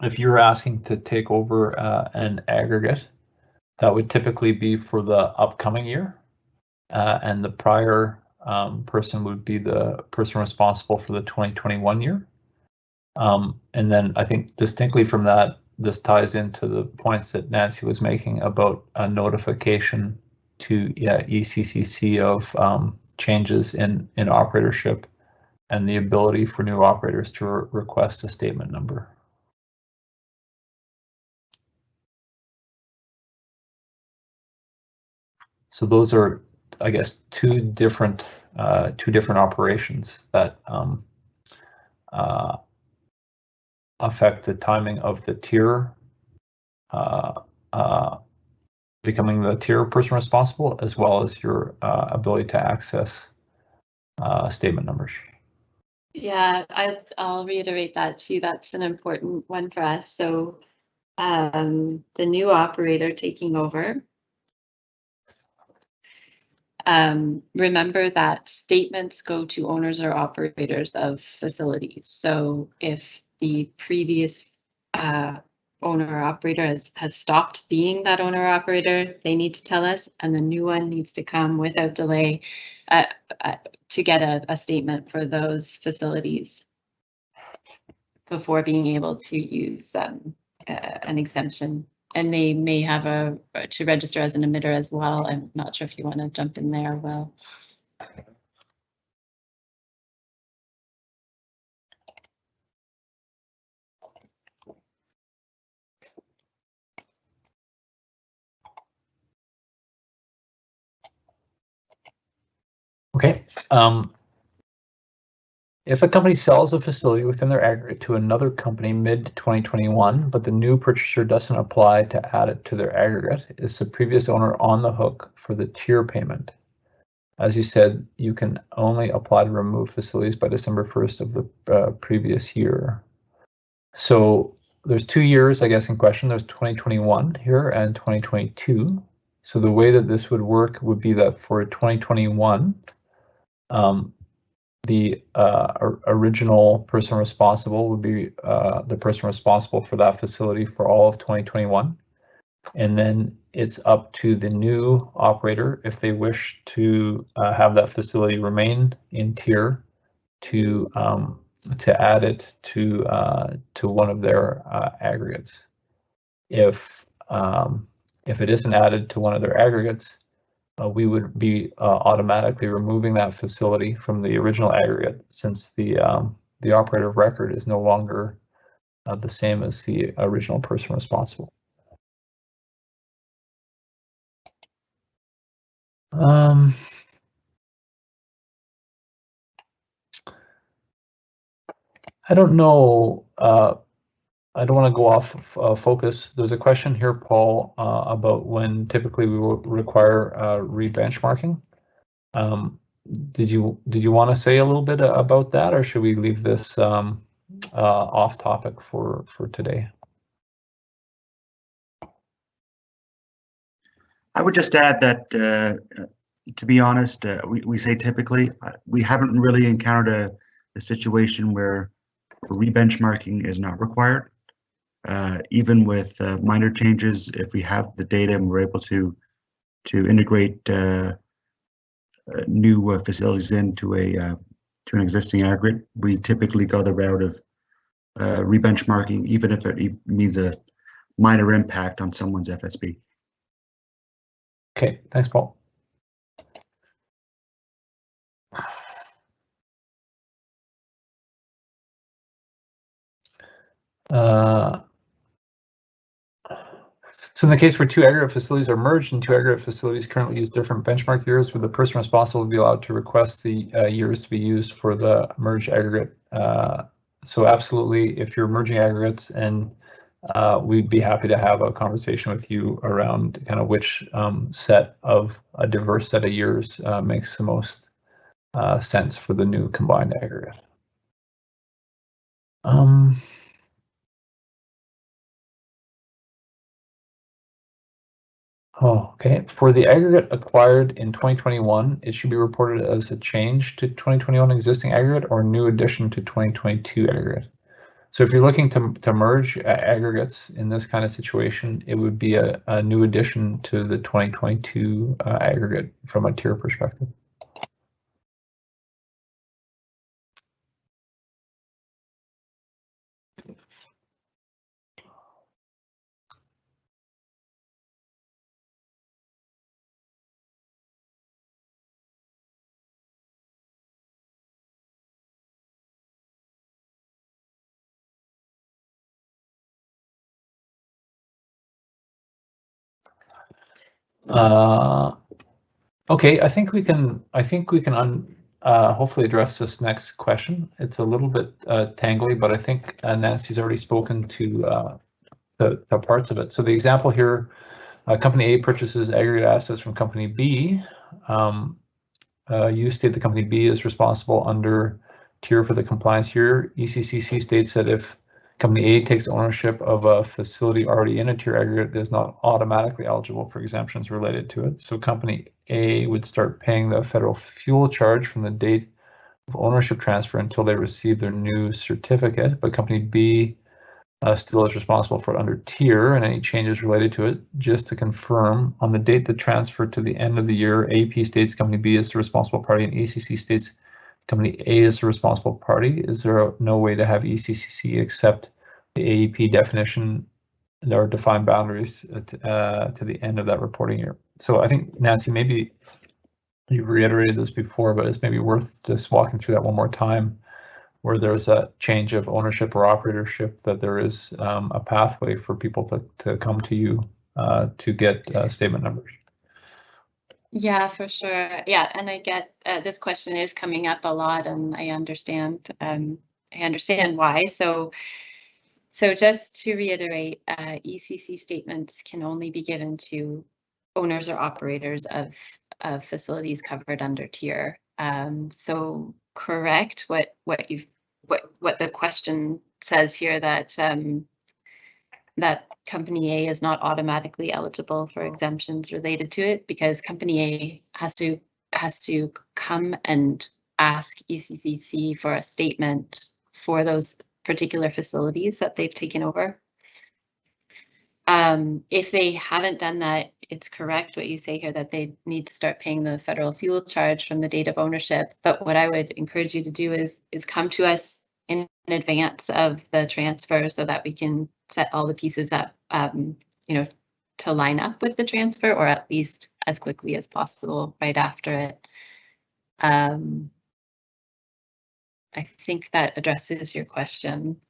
if you're asking to take over an aggregate, that would typically be for the upcoming year. And the prior person would be the person responsible for the 2021 year. And then I think distinctly from that, this ties into the points that Nancy was making about a notification to ECCC of changes in operatorship and the ability for new operators to request a statement number. So those are, I guess, two different operations that affect the timing of the tier becoming the tier person responsible, as well as your ability to access statement numbers. Yeah, I'll reiterate that too. That's an important one for us. So the new operator taking over, remember that statements go to owners or operators of facilities. So if the previous owner or operator has stopped being that owner or operator, they need to tell us, and the new one needs to come without delay to get a statement for those facilities before being able to use an exemption. And they may have to register as an emitter as well. I'm not sure if you want to jump in there, Will. Okay. If a company sells a facility within their aggregate to another company mid-2021, but the new purchaser doesn't apply to add it to their aggregate, is the previous owner on the hook for the tier payment? As you said, you can only apply to remove facilities by December 1st of the previous year. So there's 2 years, I guess, in question. There's 2021 here and 2022. So the way that this would work would be that for 2021, the original person responsible would be the person responsible for that facility for all of 2021. And then it's up to the new operator, if they wish to have that facility remain in tier, to add it to one of their aggregates. If it isn't added to one of their aggregates, we would be automatically removing that facility from the original aggregate, since the operator of record is no longer the same as the original person responsible. I don't know. I don't want to go off focus. There's a question here, Paul, about when typically we will require rebenchmarking. Did you want to say a little bit about that, or should we leave this off topic for today? I would just add that, to be honest, we say typically, we haven't really encountered a situation where rebenchmarking is not required. Even with minor changes, if we have the data and we're able to integrate new facilities into an existing aggregate, we typically go the route of rebenchmarking, even if it means a minor impact on someone's FSB. Okay, thanks, Paul. So in the case where two aggregate facilities are merged and two aggregate facilities currently use different benchmark years, would the person responsible be allowed to request the years to be used for the merged aggregate? So absolutely, if you're merging aggregates, and we'd be happy to have a conversation with you around kind of which set of a diverse set of years makes the most sense for the new combined aggregate. Oh, okay. For the aggregate acquired in 2021, it should be reported as a change to 2021 existing aggregate or new addition to 2022 aggregate. So if you're looking to merge aggregates in this kind of situation, it would be a new addition to the 2022 aggregate from a tier perspective. Okay, I think we can hopefully address this next question. It's a little bit tangly, but I think Nancy's already spoken to parts of it. So the example here Company A purchases aggregate assets from Company B. You state the Company B is responsible under tier for the compliance here. ECCC states that if Company A takes ownership of a facility already in a tier aggregate, it is not automatically eligible for exemptions related to it. So Company A would start paying the federal fuel charge from the date of ownership transfer until they receive their new certificate, but Company B still is responsible for it under tier and any changes related to it. Just to confirm, on the date the transfer to the end of the year, AP states Company B is the responsible party and ECC states Company A is the responsible party. Is there no way to have ECCC accept the AEP definition or define boundaries to the end of that reporting year? So I think, Nancy, maybe you reiterated this before, but it's maybe worth just walking through that one more time, where there's a change of ownership or operatorship, that there is a pathway for people to come to you to get statement numbers. Yeah, for sure. Yeah, and I get this question is coming up a lot, and I understand why. So just to reiterate, ECC statements can only be given to owners or operators of facilities covered under tier. So correct what the question says here, that that Company A is not automatically eligible for exemptions related to it, because Company A has to come and ask ECCC for a statement for those particular facilities that they've taken over. If they haven't done that, it's correct what you say here, that they need to start paying the federal fuel charge from the date of ownership. But what I would encourage you to do is come to us in advance of the transfer, so that we can set all the pieces up, to line up with the transfer, or at least as quickly as possible right after it. I think that addresses your question.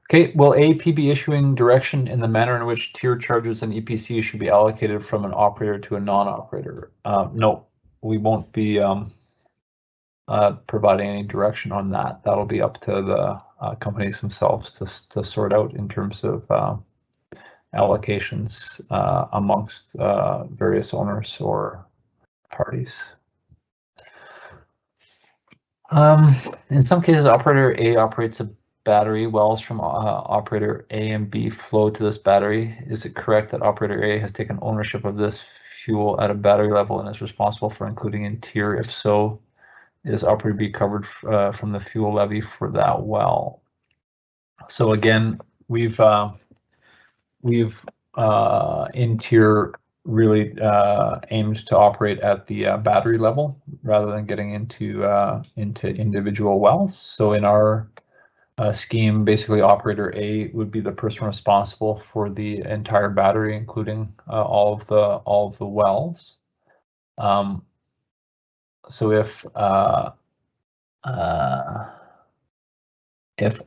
Okay, will AEP be issuing direction in the manner in which tier charges and EPC should be allocated from an operator to a non-operator? No, we won't be providing any direction on that. That'll be up to the companies themselves to sort out in terms of allocations amongst various owners or parties. In some cases, operator A operates a battery. Wells from operator A and B flow to this battery. Is it correct that operator A has taken ownership of this fuel at a battery level and is responsible for including in tier? If so, is operator B covered from the fuel levy for that well? So again, we've in tier really aimed to operate at the battery level rather than getting into individual wells. So in our scheme, basically operator A would be the person responsible for the entire battery, including all of the wells. So if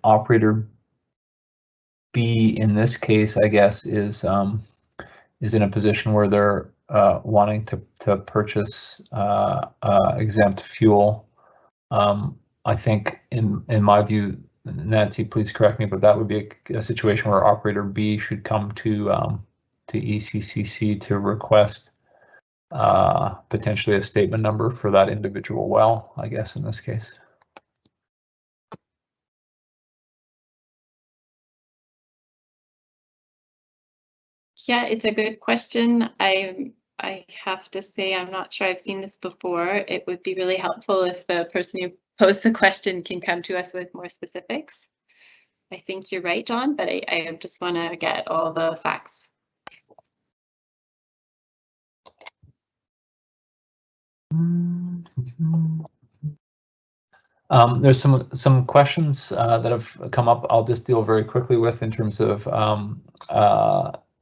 operator B in this case, I guess, is in a position where they're wanting to purchase exempt fuel, I think in my view, Nancy, please correct me, but that would be a situation where operator B should come to ECCC to request potentially a statement number for that individual well, I guess, in this case. Yeah, it's a good question. I have to say, I'm not sure I've seen this before. It would be really helpful if the person who posed the question can come to us with more specifics. I think you're right, John, but I just want to get all the facts. There's some questions that have come up. I'll just deal very quickly with in terms of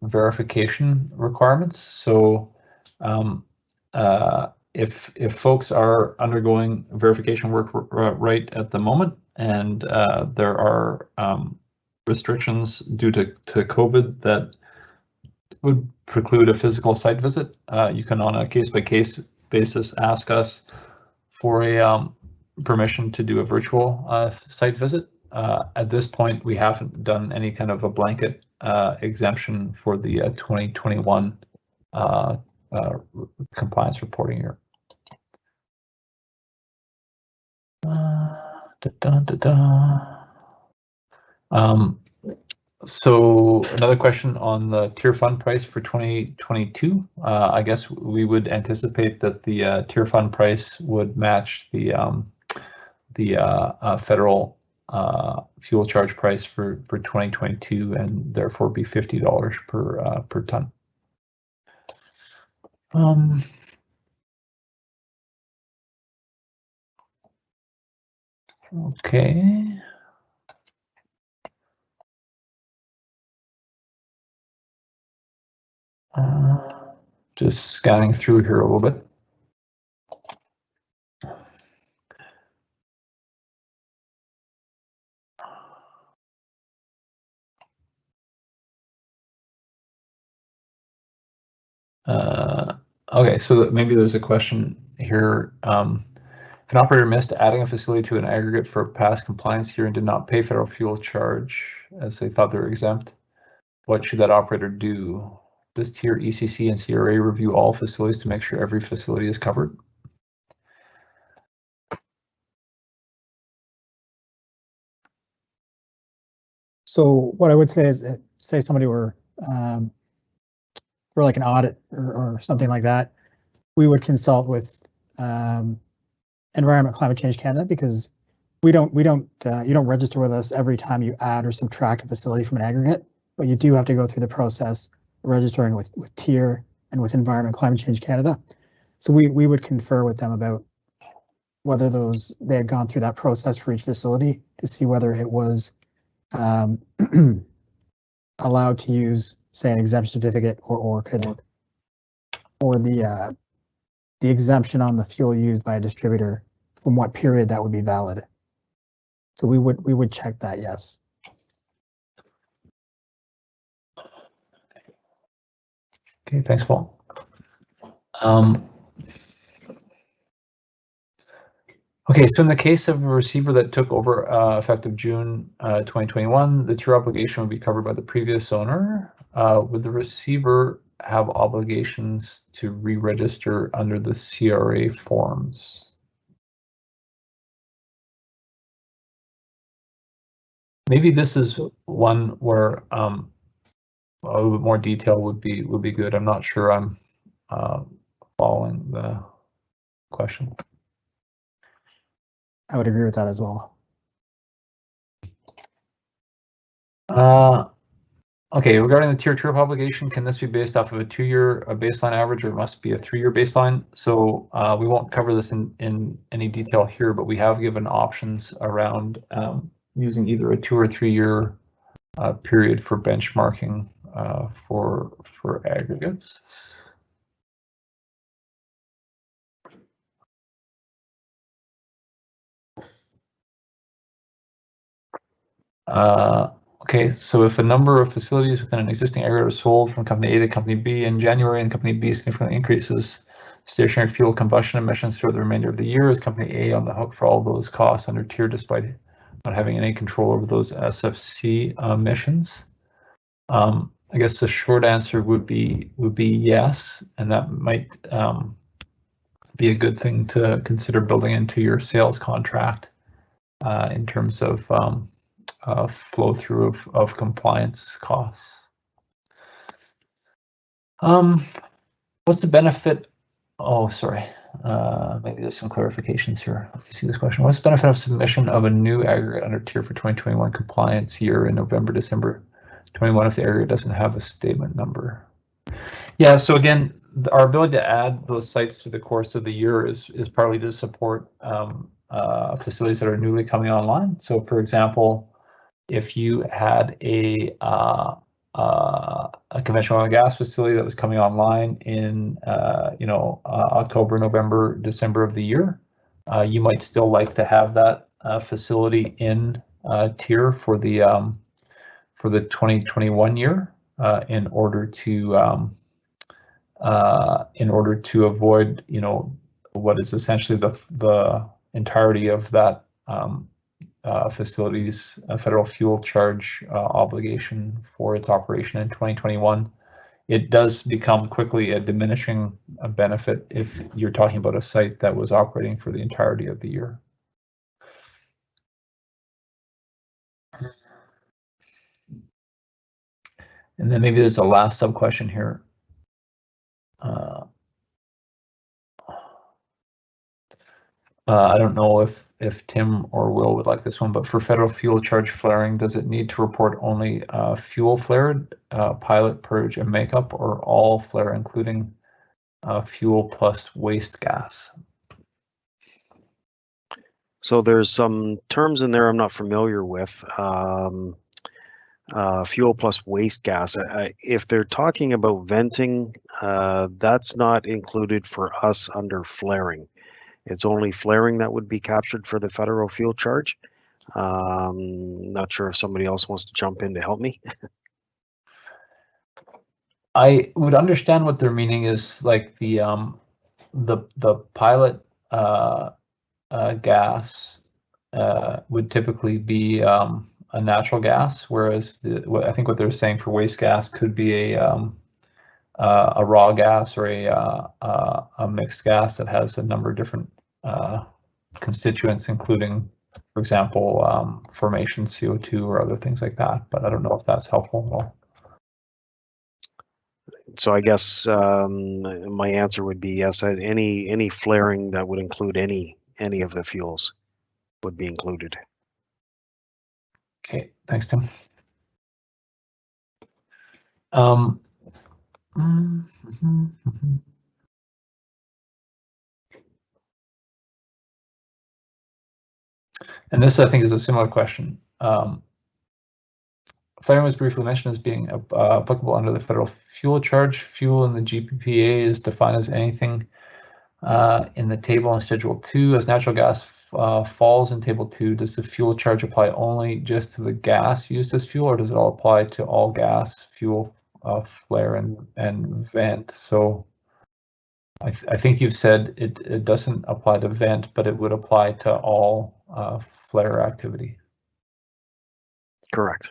verification requirements. So if folks are undergoing verification work right at the moment, and there are restrictions due to COVID that would preclude a physical site visit, you can, on a case-by-case basis, ask us for a permission to do a virtual site visit. at this point, we haven't done any kind of a blanket exemption for the 2021 compliance reporting year. So another question on the tier fund price for 2022. I guess we would anticipate that the tier fund price would match the federal fuel charge price for 2022, and therefore be $50 per ton. Okay. Just scanning through here a little bit. Okay, so maybe there's a question here. If an operator missed adding a facility to an aggregate for a past compliance year and did not pay federal fuel charge as they thought they were exempt, what should that operator do? Does tier ECC and CRA review all facilities to make sure every facility is covered? So what I would say is, say somebody were for like an audit or something like that, we would consult with Environment Climate Change Canada, because you don't register with us every time you add or subtract a facility from an aggregate, but you do have to go through the process of registering with TIER and with Environment Climate Change Canada. So we would confer with them about whether they had gone through that process for each facility to see whether it was allowed to use, say, an exemption certificate or the exemption on the fuel used by a distributor, from what period that would be valid. So we would check that, yes. Okay, thanks, Paul. Okay, so in the case of a receiver that took over effective June 2021, the tier obligation would be covered by the previous owner. Would the receiver have obligations to re-register under the CRA forms? Maybe this is one where a little bit more detail would be good. I'm not sure I'm following the question. I would agree with that as well. Okay, regarding the tier true-up obligation, can this be based off of a 2-year baseline average, or it must be a 3-year baseline? So we won't cover this in any detail here, but we have given options around using either a 2 or 3 year period for benchmarking for aggregates. Okay, so if a number of facilities within an existing area are sold from Company A to Company B in January, and Company B significantly increases stationary fuel combustion emissions throughout the remainder of the year, is Company A on the hook for all those costs under tier despite not having any control over those SFC emissions? I guess the short answer would be yes, and that might be a good thing to consider building into your sales contract in terms of flow through of compliance costs. What's the benefit? Oh, sorry. Maybe there's some clarifications here. Let me see this question. What's the benefit of submission of a new aggregate under tier for 2021 compliance year in November, December 21 if the aggregate doesn't have a statement number? Yeah, so again, our ability to add those sites through the course of the year is partly to support facilities that are newly coming online. So for example, if you had a conventional oil and gas facility that was coming online in October, November, December of the year, you might still like to have that facility in tier for the 2021 year in order to avoid what is essentially the entirety of that facility's federal fuel charge obligation for its operation in 2021. It does become quickly a diminishing benefit if you're talking about a site that was operating for the entirety of the year. And then maybe there's a last sub question here. I don't know if Tim or Will would like this one, but for federal fuel charge flaring, does it need to report only fuel flared, pilot, purge, and makeup, or all flare, including fuel plus waste gas? So there's some terms in there I'm not familiar with. Fuel plus waste gas. If they're talking about venting, that's not included for us under flaring. It's only flaring that would be captured for the federal fuel charge. Not sure if somebody else wants to jump in to help me. I would understand what their meaning is, like the pilot gas would typically be a natural gas, whereas I think what they're saying for waste gas could be a raw gas or a mixed gas that has a number of different constituents, including, for example, formation CO2 or other things like that. But I don't know if that's helpful at all. So I guess my answer would be yes. Any flaring that would include any of the fuels would be included. Okay, thanks, Tim. And this, I think, is a similar question. Flaring was briefly mentioned as being applicable under the federal fuel charge. Fuel in the GGPA is defined as anything in the table on Schedule 2. As natural gas falls in Table 2, does the fuel charge apply only just to the gas used as fuel, or does it all apply to all gas, fuel, flare, and vent? So I think you've said it doesn't apply to vent, but it would apply to all flare activity. Correct.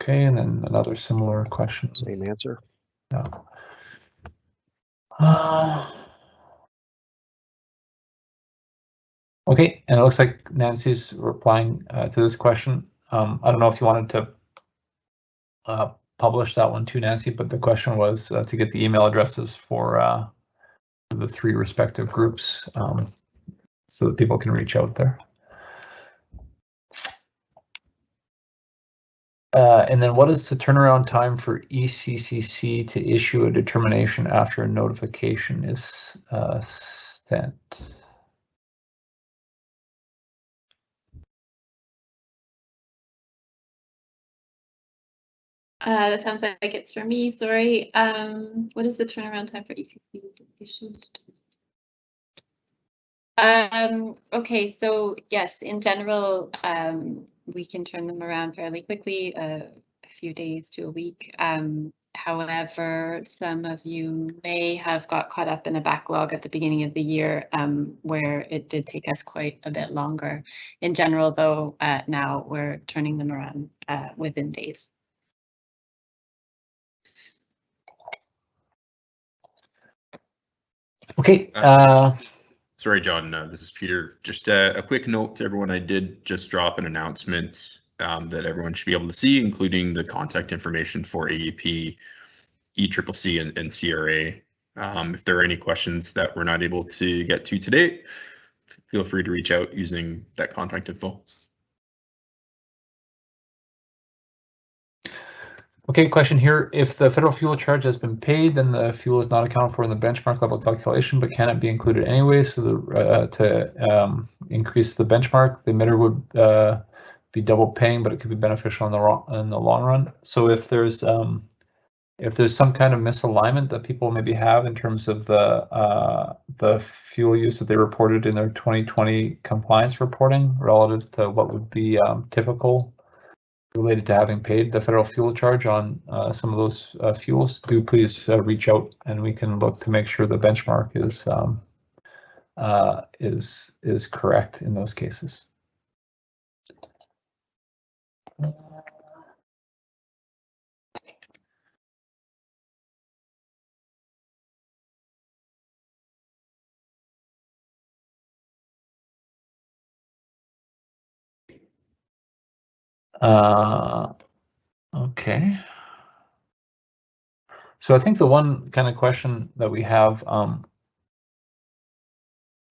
Okay, and then another similar question. Same answer. Yeah. Okay, and it looks like Nancy's replying to this question. I don't know if you wanted to publish that one too, Nancy, but the question was to get the email addresses for the three respective groups so that people can reach out there. And then what is the turnaround time for ECCC to issue a determination after a notification is sent? That sounds like it's for me, sorry. What is the turnaround time for ECCC issues? Okay, so yes, in general, we can turn them around fairly quickly, a few days to a week. However, some of you may have got caught up in a backlog at the beginning of the year where it did take us quite a bit longer. In general, though, now we're turning them around within days. Okay. Sorry, John, this is Peter. Just a quick note to everyone. I did just drop an announcement that everyone should be able to see, including the contact information for AEP, ECCC, and CRA. If there are any questions that we're not able to get to today, feel free to reach out using that contact info. Okay, question here. If the federal fuel charge has been paid, then the fuel is not accounted for in the benchmark level calculation, but can it be included anyway? So to increase the benchmark, the emitter would be double paying, but it could be beneficial in the long run. So if there's some kind of misalignment that people maybe have in terms of the fuel use that they reported in their 2020 compliance reporting relative to what would be typical related to having paid the federal fuel charge on some of those fuels, do please reach out and we can look to make sure the benchmark is is correct in those cases. Okay. So I think the one kind of question that we have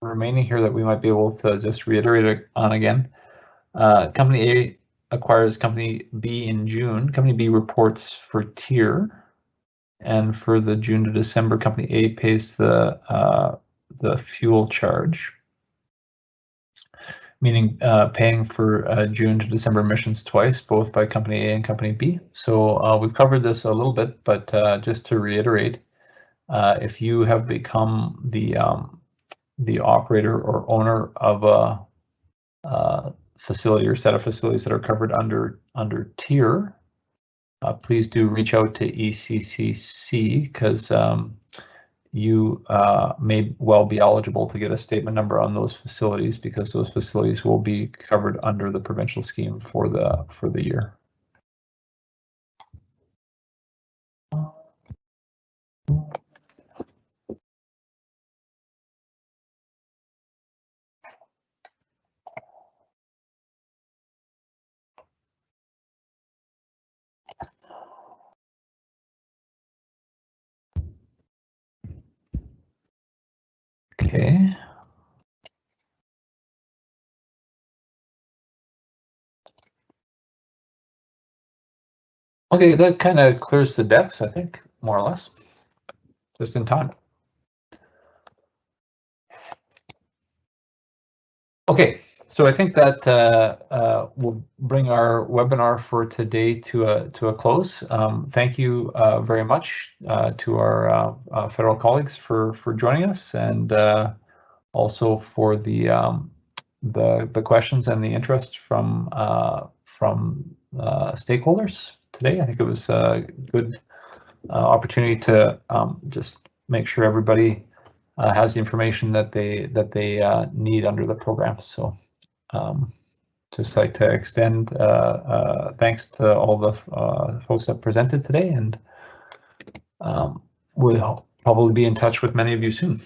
remaining here that we might be able to just reiterate on again. Company A acquires Company B in June. Company B reports for tier, and for the June to December, Company A pays the fuel charge, meaning paying for June to December emissions twice, both by Company A and Company B. So we've covered this a little bit, but just to reiterate, if you have become the operator or owner of a facility or set of facilities that are covered under tier, please do reach out to ECCC, because you may well be eligible to get a statement number on those facilities, because those facilities will be covered under the provincial scheme for the year. Okay. Okay, that kind of clears the decks, I think, more or less, just in time. Okay, so I think that will bring our webinar for today to a close. Thank you very much to our federal colleagues for joining us, and also for the questions and the interest from stakeholders today. I think it was a good opportunity to just make sure everybody has the information that they need under the program. So just like to extend thanks to all the folks that presented today, and we'll probably be in touch with many of you soon.